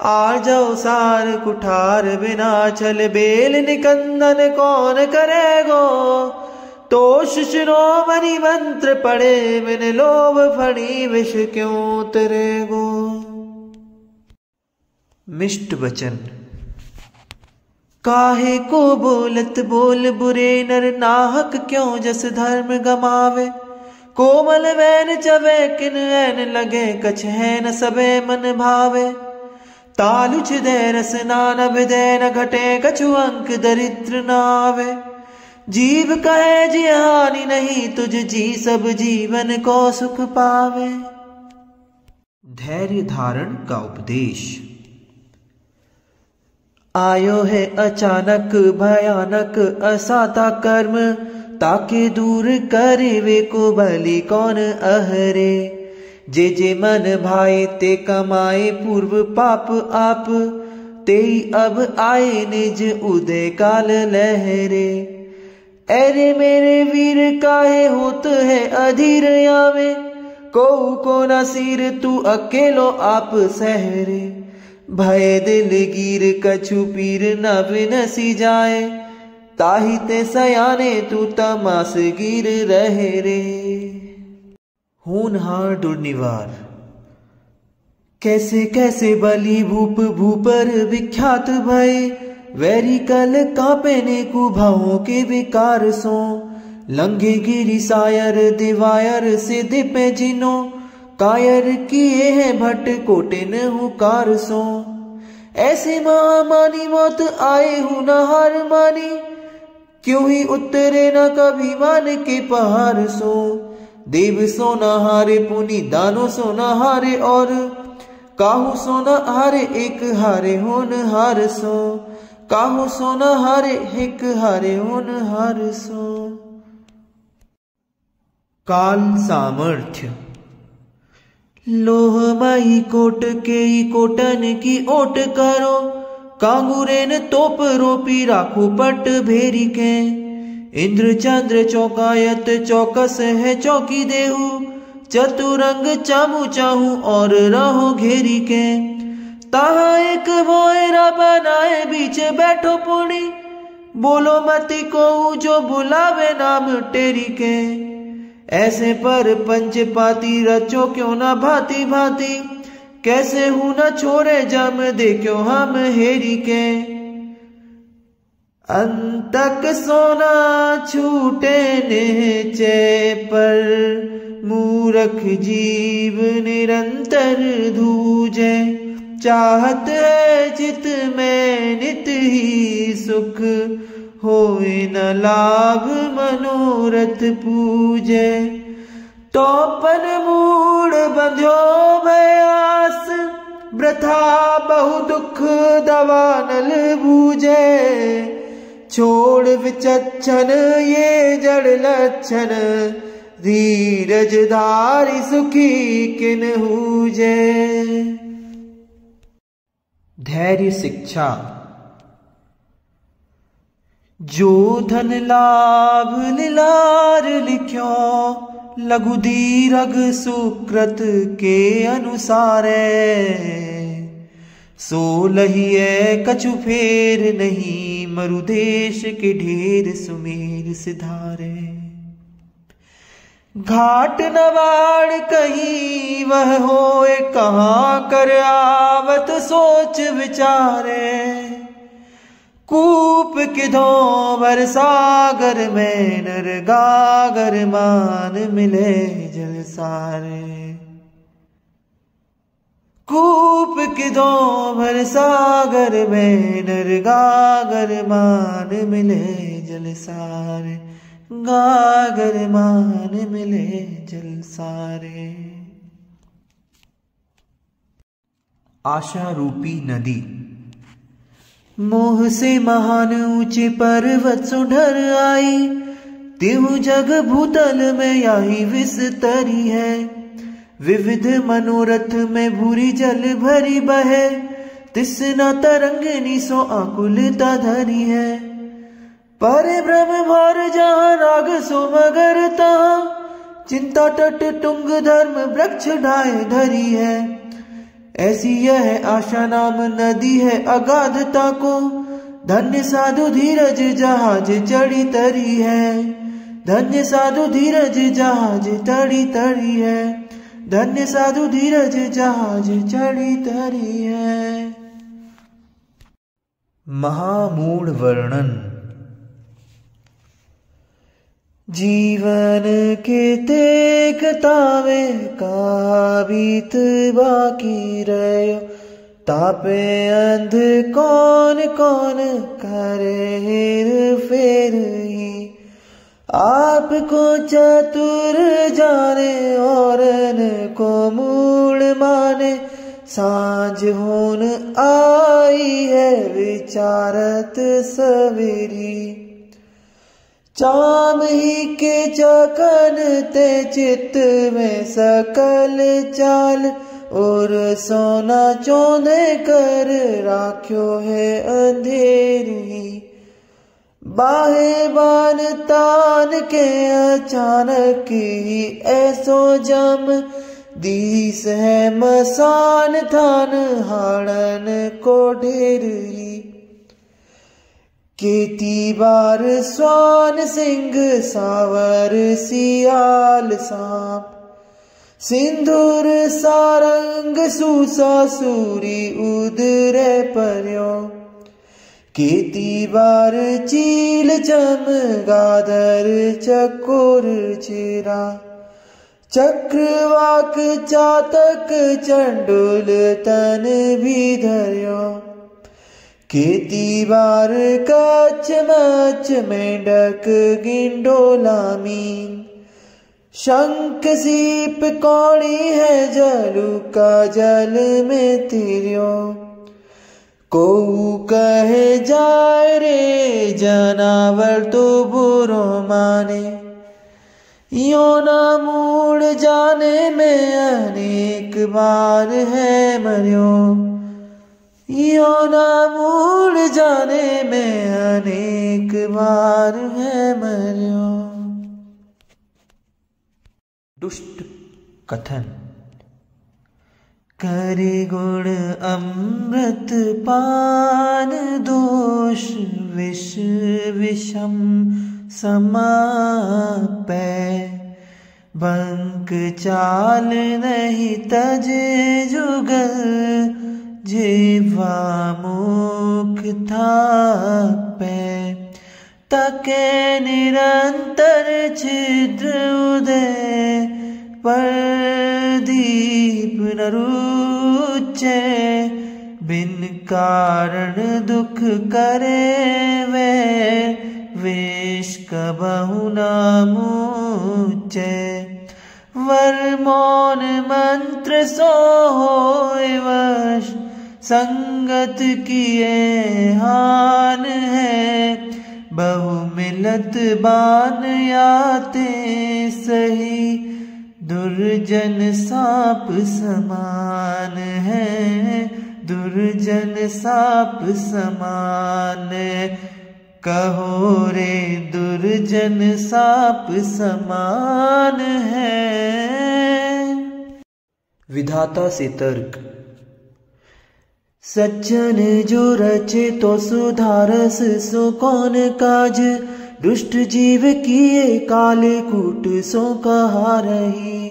आ जाओ सार कुठार बिना छल बेल निकंदन कौन करेगो। तोष शिरोमणि मंत्र पढ़े बिन लोभ फणी विष क्यों तरेगो। मिष्ट वचन। काहे को बोलत बोल बुरे नर नाहक क्यों जस धर्म गमावे। कोमल वैन चवे किन ऐन लगे कछ है न सबे मन भावे। तालुछ दे रस नान विदे न घटे कछु अंक दरिद्र नावे। जीव कहे जी हानि नहीं तुझ जी सब जीवन को सुख पावे। धैर्य धारण का उपदेश। आयो है अचानक भयानक असाता कर्म। ताके दूर करे वे को भली कौन अहरे। जे मन भाए ते कमाए पूर्व पाप आप। ते अब आए निज उदय काल लहरे। अरे मेरे वीर काहे होत है अधीर यावे। को न सिर तू अकेलो आप सहरे। भय दिल गिर कछु पीर न विनसी जाए। ताही ते सयाने तू तमास गिर रहे रे। होनहार दुर्निवार। कैसे कैसे बलि भूप भूपर विख्यात भय। वैरी कल कांपे ने कुभाओं के विकार सो। लंघे गिरी सायर दिवायर से दिपे जिनो। कायर किए हैं भट्ट कोटिन हुकार सो। ऐसे महामानी मौत आए हूं न हार मानी। क्यों ही उतरे न कभी मान के पहाड़ सो। देव सो न हारे पुनि दानो सो न हारे। और काहू सो न हारे एक हारे होन हार सो। काहू सो न हारे एक हारे होन हार सो। काल सामर्थ्य। लोहमयी कोट के कोटन की ओट करो। कांगुरेन तोप रोपी राखो पट भेरी के। इंद्र चंद्र चौकायत चौकस है चौकी देहु। चतुरंग चामू चाहू और रहो घेरी के। ताहा एक बोएरा बनाए बीच बैठो पुणी। बोलो मती को जो बुलावे नाम टेरी के। ऐसे पर पंच पाती रचो क्यों ना भांति भांति। कैसे हूं न छोरे जम देखो हम हेरी के। अंतक सोना छूटे निचे पर मूरख जीव निरंतर धूजे। चाहत है चित में नित ही सुख होए न लाभ मनोरथ पूजे। तोपन मूड बंध्यो भयास वृथा बहु दुख दवानल बूझे। छोड़ विचक्षण ये जड़ लक्षण धीरज धारी सुखी किन हूजे। धैर्य शिक्षा। जो धन लाभ लिलार लिख्यो लघु दीर्घ सुकृत के अनुसारे। सो लहिए कछु फेर नहीं मरुदेश के ढेर सुमेर सिधारे। घाट नवाड़ कहीं वह होए कहाँ कर आवत सोच विचारे। कूप किधो भर सागर में नर गागर मान मिले जल सारे। कूप किधो भर सागर में नर गागर मान मिले जल सारे। गागर मान मिले जल सारे। आशा रूपी नदी। मोह से महान ऊंचे पर्वत सुढर आई। त्यों जग भूतल में यही विस्तरी है। विविध मनोरथ में भूरी जल भरी बहे। तिसना तरंगिनी सो आकुलता धरी है। पर ब्रह्म भर जहाँ राग सो मगर तहाँ। चिंता तट टुंग धर्म वृक्ष ढाए धरी है। ऐसी यह आशा नाम नदी है अगाधता को। धन्य साधु धीरज जहाज चढ़ी तरी है। धन्य साधु धीरज जहाज तड़ी तरी है। धन्य साधु धीरज जहाज चढ़ी तरी है। महामूढ़ वर्णन। जीवन के तेकतावे का बीत बाकी रहो। तापे अंध कौन कौन करे हेर फेर ही। आपको चतुर जाने औरन को मूढ़ माने। सांझ होन आई है विचारत सवेरी। चाम ही के चकन ते चित्त में सकल चाल। और सोना चौंधे कर राख्यो है अंधेरी। बाहे बान तान के अचानक ही ऐसो जम। दीस है मसान थान हाड़न को ढेरी। केती बार स्वान सिंह सावर सियाल सांप। सिंदूर सारंग सूसा सूरी उदरे पर्यो। केती बार चील चमगादर चकोर चिरा। चक्रवाक चातक चंडुल तन भी धर्यो। केती बार कच्छ मच्छ मेंढक गिंडोला मीन। शंख सीप कौड़ी है जलू का जल में तिरियो। को कहे जाए रे जनावर तो बुरो माने। यो ना मूड जाने में अनेक बार है मर्यो। यो ना मूड जाने में अनेक बार है मर्यो। दुष्ट कथन। करे गुण अमृत पान दोष विष विषम समापै। बंक चाल नहीं तजे जुगल जेवा मुख थापे तके निरंतर छिद्र उदय प्रदीप न रुचे बिन कारण दुख करे वे वेश कबहु न मुचे वर मौन मंत्र सो होय वश संगत किए हान है बहु मिलत बान याते सही दुर्जन साप समान है दुर्जन साप समान कहो रे दुर्जन साप समान है। विधाता से तर्क। सज्जन जो रचे तो सुधारस सो कौन काज दुष्ट जीव किए काले कूट सो कहा रही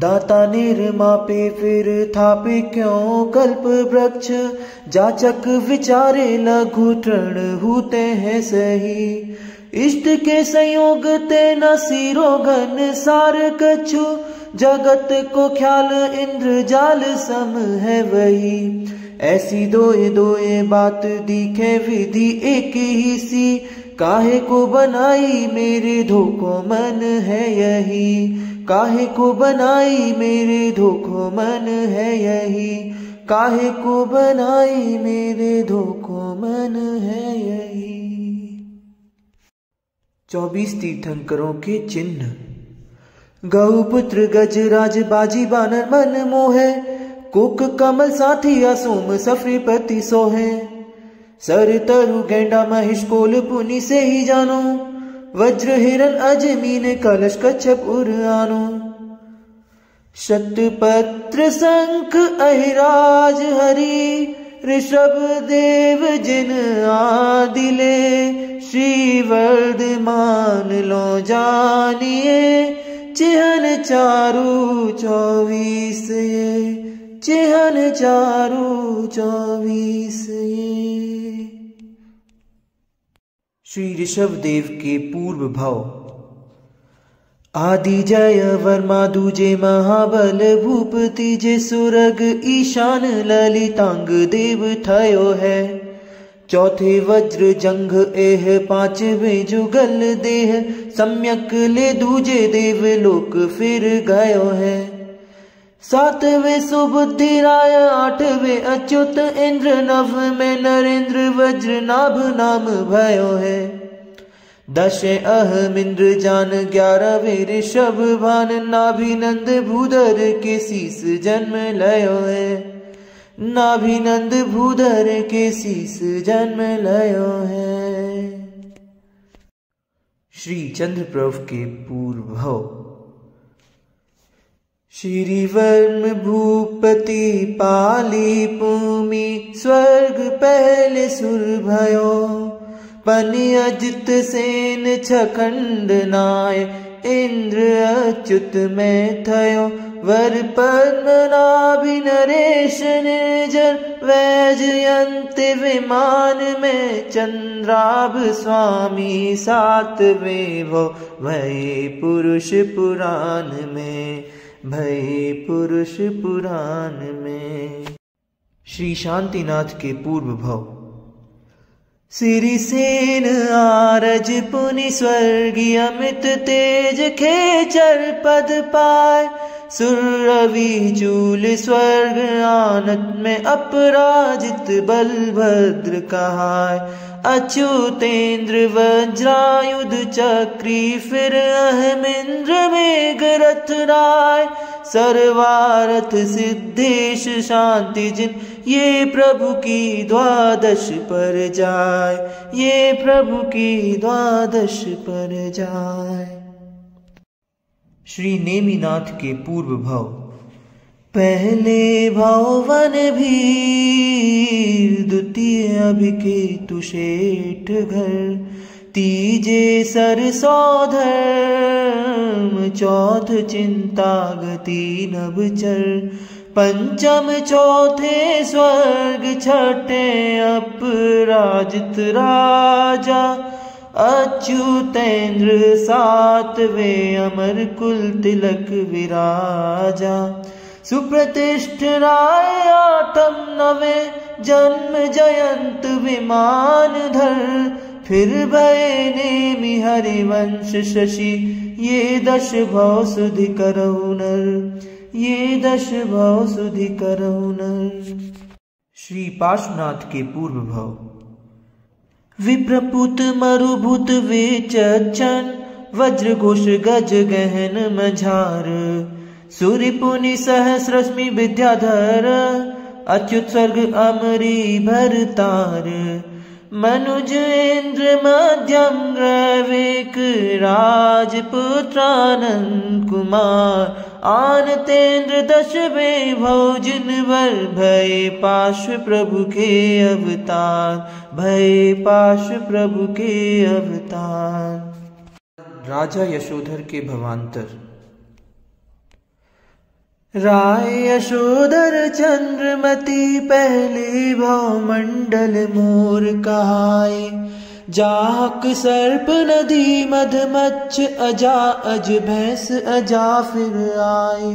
दाता निर्मापे फिर थापे क्यों कल्प वृक्ष जाचक विचारे लघु तृण होते हैं सही इष्ट के संयोग ते न सिरो घन सार कछु जगत को ख्याल इंद्र जाल सम है वही ऐसी दोए दोए बात दिखे विधि एक ही सी काहे को बनाई मेरे धोखो मन है यही काहे को बनाई मेरे धोखो मन है यही काहे को बनाई मेरे धोखो मन है यही। 24 तीर्थंकरों के चिन्ह। गौपुत्र गजराज बाजी बानर मन मोहे कुक कमल साथिया सोम सफरीपति सोहे सर तरु गेंडा महेश कोल पुनि से ही जानो वज्र हिरण अजमीन कलश कच्छप उर आनो शतपत्र शंख अहिराज हरि ऋषभ देव जिन आदिले श्री वर्धमान लो जानिए चिहन चारु 24 ये चिहन चारु 24 ये। श्री ऋषभ देव के पूर्व भाव। आदि जय वर्मा दूजे महाबल भूपति जे सुरग ईशान ललितांग देव थयो है चौथे वज्र जंघ एह पांचवे जुगल देह सम्यक ले दूजे देव लोक फिर गयो है सातवें सुबुद्धि राय आठवें अच्युत इंद्र नव में नरेंद्र वज्र नाभ नाम भयो है दशे अहम इंद्र जान 11वें ऋषभ भान नाभिनंद भूधर के शीस जन्म लयो है नाभिनंद भूधर के शीस जन्म लयो है। श्री चंद्रप्रभ के पूर्व भाव। श्री वर्म भूपति पाली भूमि स्वर्ग पहले सुर भयो पनि अजित सेन छखंड नाय इंद्र अच्युत में थयो वर पद्मनाभि नरेश निर्जर वैजयंत विमान में चंद्राभ स्वामी सातवें भो भय पुरुष पुराण में भय पुरुष पुराण में। श्री शांतिनाथ के पूर्व भाव। सिरिसेन आरज पुनि स्वर्गीय अमित तेज खेचर पद पाय सुरवि चूल स्वर्ग आनत में अपराजित बलभद्र कहाय अच्युतेन्द्र वज्रायुध चक्री फिर अहमिंद्र मेघ रथ राय सर्वारथ सिद्धेश शांति जिन ये प्रभु की द्वादश पर जाय ये प्रभु की द्वादश पर जाय। श्री नेमिनाथ के पूर्व भाव। पहले भाव वन भीर द्वितीय अभिकेतु शेठ घर तीजे सरसो धर्म, चौथ चिंता गति नभचर, पंचम चौथे स्वर्ग, छठे अपराजित राजा, अच्युतेंद्र सातवें अमर कुल तिलक विराजा। सुप्रतिष्ठ राय आठम नवे, जन्म जयंत विमान धर, फिर भये नेमि हरिवंश शशि, ये दश भव सुधि करहु नर, ये दश भव सुधि करहु नर। श्री पार्श्वनाथ के पूर्व भव। विप्रपुत मरुभूत विचक्षण, वज्रघोष गज गहन मझार, सूर्य पुनि सहस्रश्मि विद्याधर, अच्युत स्वर्ग अमरी भरतार, मनुज इंद्र मध्यम ग्रविक, राजपुत्रानंद कुमार, आनतेन्द्र दशवें भव, जिनवर भय पार्श्व प्रभु के अवतार, भय पार्श्व प्रभु के अवतार। राजा यशोधर के भवांतर। राय यशोधर चंद्रमती, पहले भव मंडल मोर कहाए, जाहक सर्प नदी मधमच्छ, अजा अज भैंस अजा फिर आए,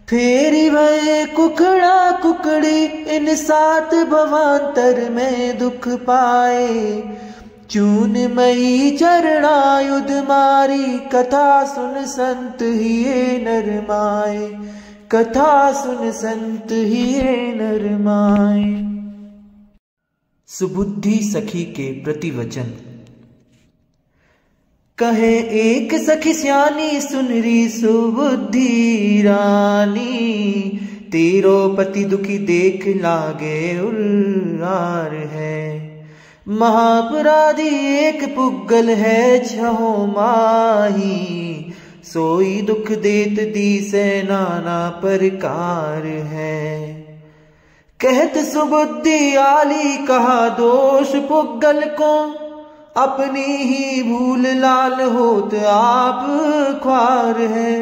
फेरी भय कुकड़ा कुकड़ी, इन सात भवांतर में दुख पाए, चून मई चरणायुध मारी, कथा सुन संत हिये नर माए, कथा सुन संत हिये नर माए। सुबुद्धि सखी के प्रतिवचन। कहे एक सखी स्यानी, सुनरी सुबुद्धि रानी, तेरो पति दुखी देख लागे उल्लार है, महापराधी एक पुग्गल है छहो माही, सोई दुख देत दिसे नाना प्रकार है। कहत सुबुद्धि आली, कहा दोष पुग्गल को, अपनी ही भूल लाल होत आप ख्वार है,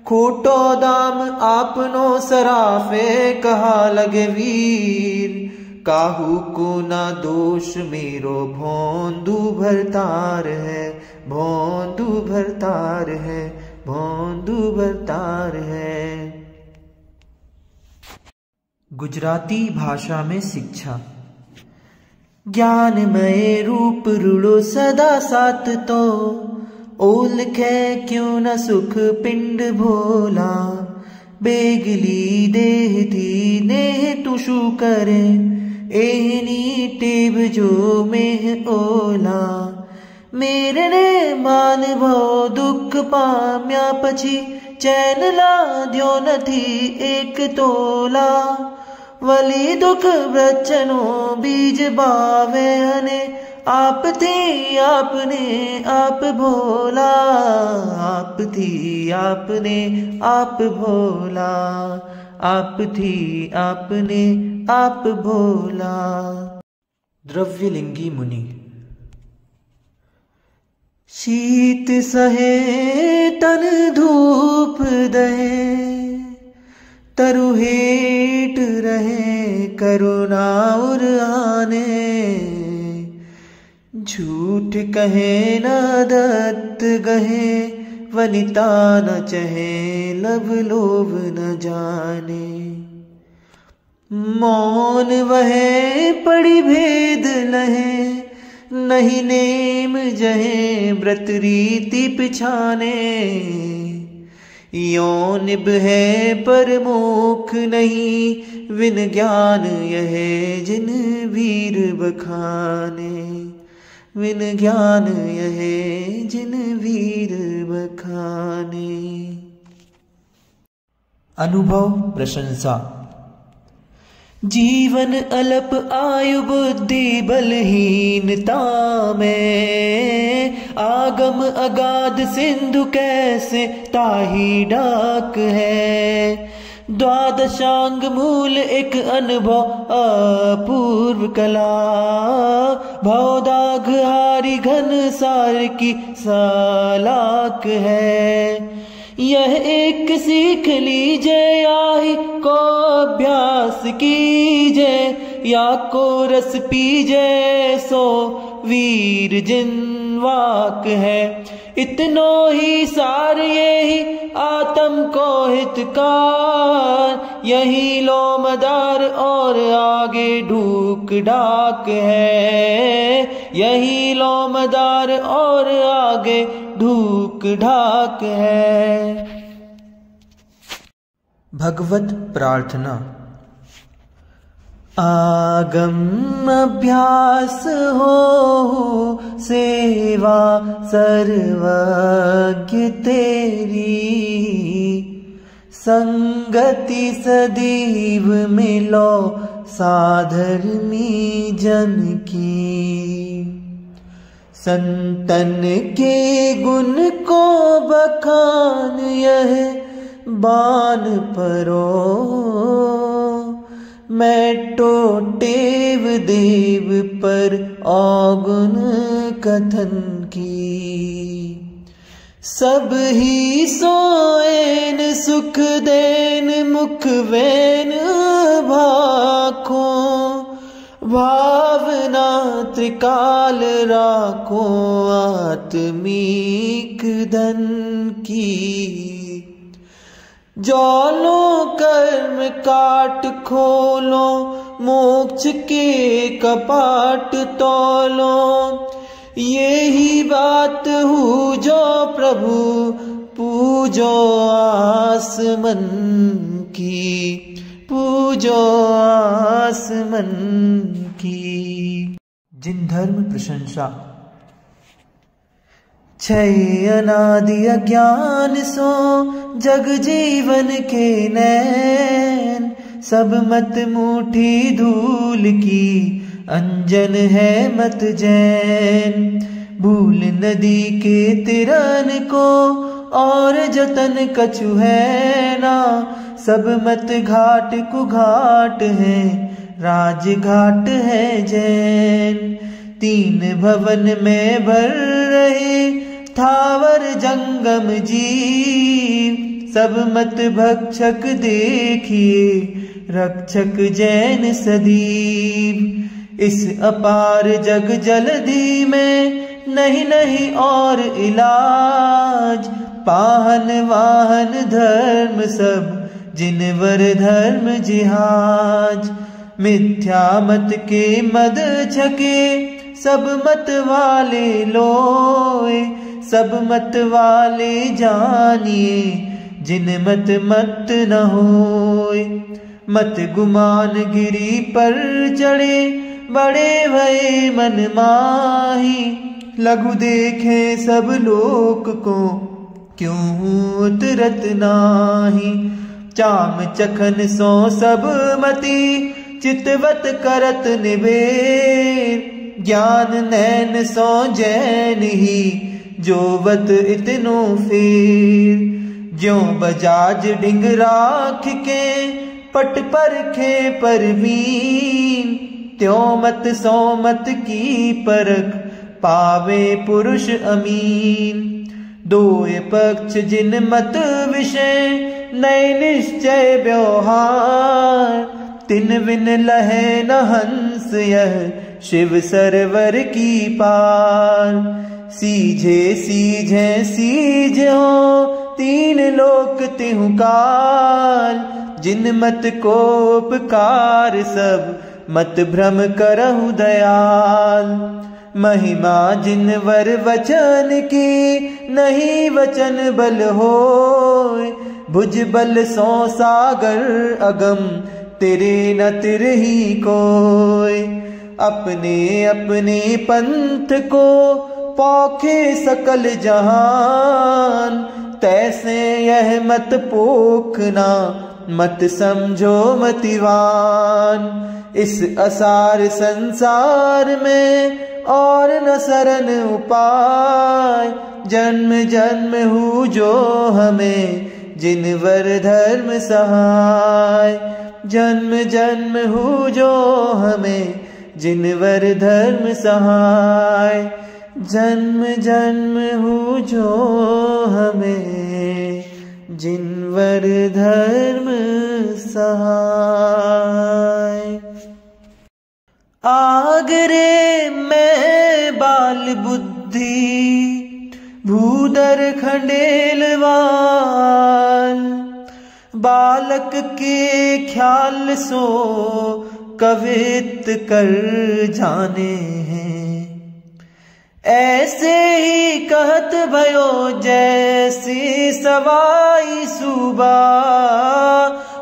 खोटो दाम आपनो सराफे, कहा लगे वीर, काहू को ना दोष मेरो, भोंदू भरतार है, भोंदू भरतार है, भोंदू भरतार है। गुजराती भाषा में शिक्षा। ज्ञानमय रूप रुड़ो सदा साथ तो, ओल खे क्यों न सुख पिंड भोला, बेगली देह थी नेह तुषु करे, एहनी टेब जो मेह ओला, मेरे ने मान भो दुख पाम्या पछी, चैन लाद्यो न थी एक तोला, वली दुख वचनो बीज बावे हने, आप थी आपने आप भोला, आप थी आपने आप भोला, आप थी आपने आप भोला। द्रव्यलिंगी मुनि। शीत सहे तन धूप दहे, तरु हेट रहे करुणा उर आने, झूठ कहे न दत्त गहे, वनिता न चहे लब लोभ न जाने, मौन वहे पड़ी भेद लहे, नहीं नेम जहे व्रत रीति पिछाने, यो निभ है पर मोख नहीं, विन ज्ञान यह जिन वीर बखाने, विन ज्ञान यह जिन वीर बखाने। अनुभव प्रशंसा। जीवन अल्प आयु बुद्धि बलहीनता में, आगम अगाध सिंधु कैसे ताही डाक है, द्वादशांग मूल एक अनुभव अपूर्व कला, भवदाघ हारी घन सार की सलाक है। यह एक सीख लीजिए याही को अभ्यास कीजिए, या को रस पीजे सो वीर जिनवाक है। इतनो ही सार यही आत्म को हितकार, यही लो मदार और आगे ढूक ढाक है। यही लो मदार और आगे ढूक ढाक है। भगवत प्रार्थना। आगम अभ्यास हो सेवा सर्वज्ञ तेरी, संगति सदैव मिलो साधर्मी जन की। संतन के गुण को बखान यह बान परो, मैटो टेव देव पर औगुण कथन की। सब ही सोएन सुख देन मुख वैन भाखो, भावना त्रिकाल राखो आत्मिक धन की। जौलो कर्म काट खोलो, मोक्ष के कपाट तोलो। यही बात हूँ जो प्रभु पूजो आसमन की, पूजो आसमन की। जिन धर्म प्रशंसा। क्षय अनादि अज्ञान सो जग जीवन के नैन, सब मत मुट्ठी धूल की अंजन है मत जैन। भूल नदी के तिरन को और जतन कछु है ना, सब मत घाट कुघाट है राज घाट है जैन। तीन भवन में भर रहे थावर जंगम जीव, सब मत भक्षक देखिए रक्षक जैन सदीव। इस अपार जग जलधि में नहीं नहीं और इलाज, पाहन वाहन धर्म सब जिनवर धर्म जिहाज। मिथ्या मत के मद छके सब मत वाले लोए, सब मत वाले जानिए जिन मत मत न होए। मत गुमान गिरी पर चढ़े बड़े भये मन माही, लघु देखे सब लोक को क्यों उतरत नाही। चाम चखन सो सब मति चितवत करत निबेर, ज्ञान नैन सो जैन ही जोवत इतनो फेर। ज्यों बजाज ढिंग राख के पट पर खे परवीन, त्यों मत सो मत की परख पावे पुरुष अमीन। दोए पक्ष जिन मत विषय नए निश्चय व्यवहार, तिन विन लहे न हंस यह शिव सरवर की पार। सीझे सीझे सीझ हो तीन लोक तिहु काल, जिन मत को उपकार सब मत भ्रम करहु दयाल। महिमा जिन वर वचन की नहीं वचन बल होय, भुज बल सो सागर अगम तेरे न तिरही कोय। अपने अपने पंथ को पौखे सकल जहान, तैसे यह मत पोखना मत समझो मतिवान। इस असार संसार में और न सरन उपाय, जन्म जन्म हूँ जो हमें जिनवर धर्म सहाय। जन्म जन्म हूँ जो हमें जिनवर धर्म सहाय। जन्म जन्म हूँ जो हमें जिनवर धर्म सहाय। आगरे मैं बाल बुद्धि भूदर खंडेलवाल। बालक के ख्याल सो कवित कर जाने हैं। ऐसे ही कहत भयो जैसे सवाई सूबा।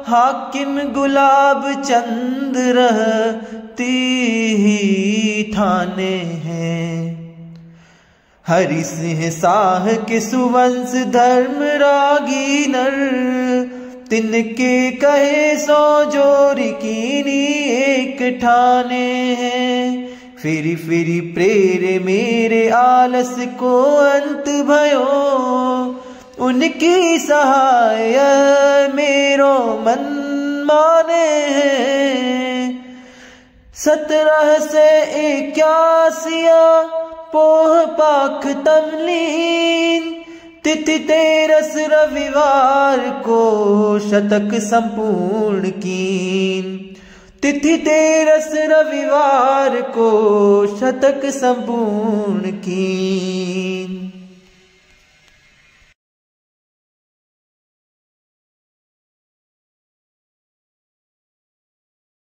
हाकिम गुलाब चंद रहती ही ठाने हैं। हरि सिंह साह के सुवंश धर्म रागी नर। तिनके कहे सो जोरी कीनी एक ठाने हैं। फिरी फिरी प्रेरे मेरे आलस को अंत भयो। उनकी सहाय मेरो मन माने हैं। 17 से 81 पोह पाख तमलीन। तिथि 13 रविवार को शतक संपूर्ण कीन। तिथि 13 रविवार को शतक संपूर्ण कीन।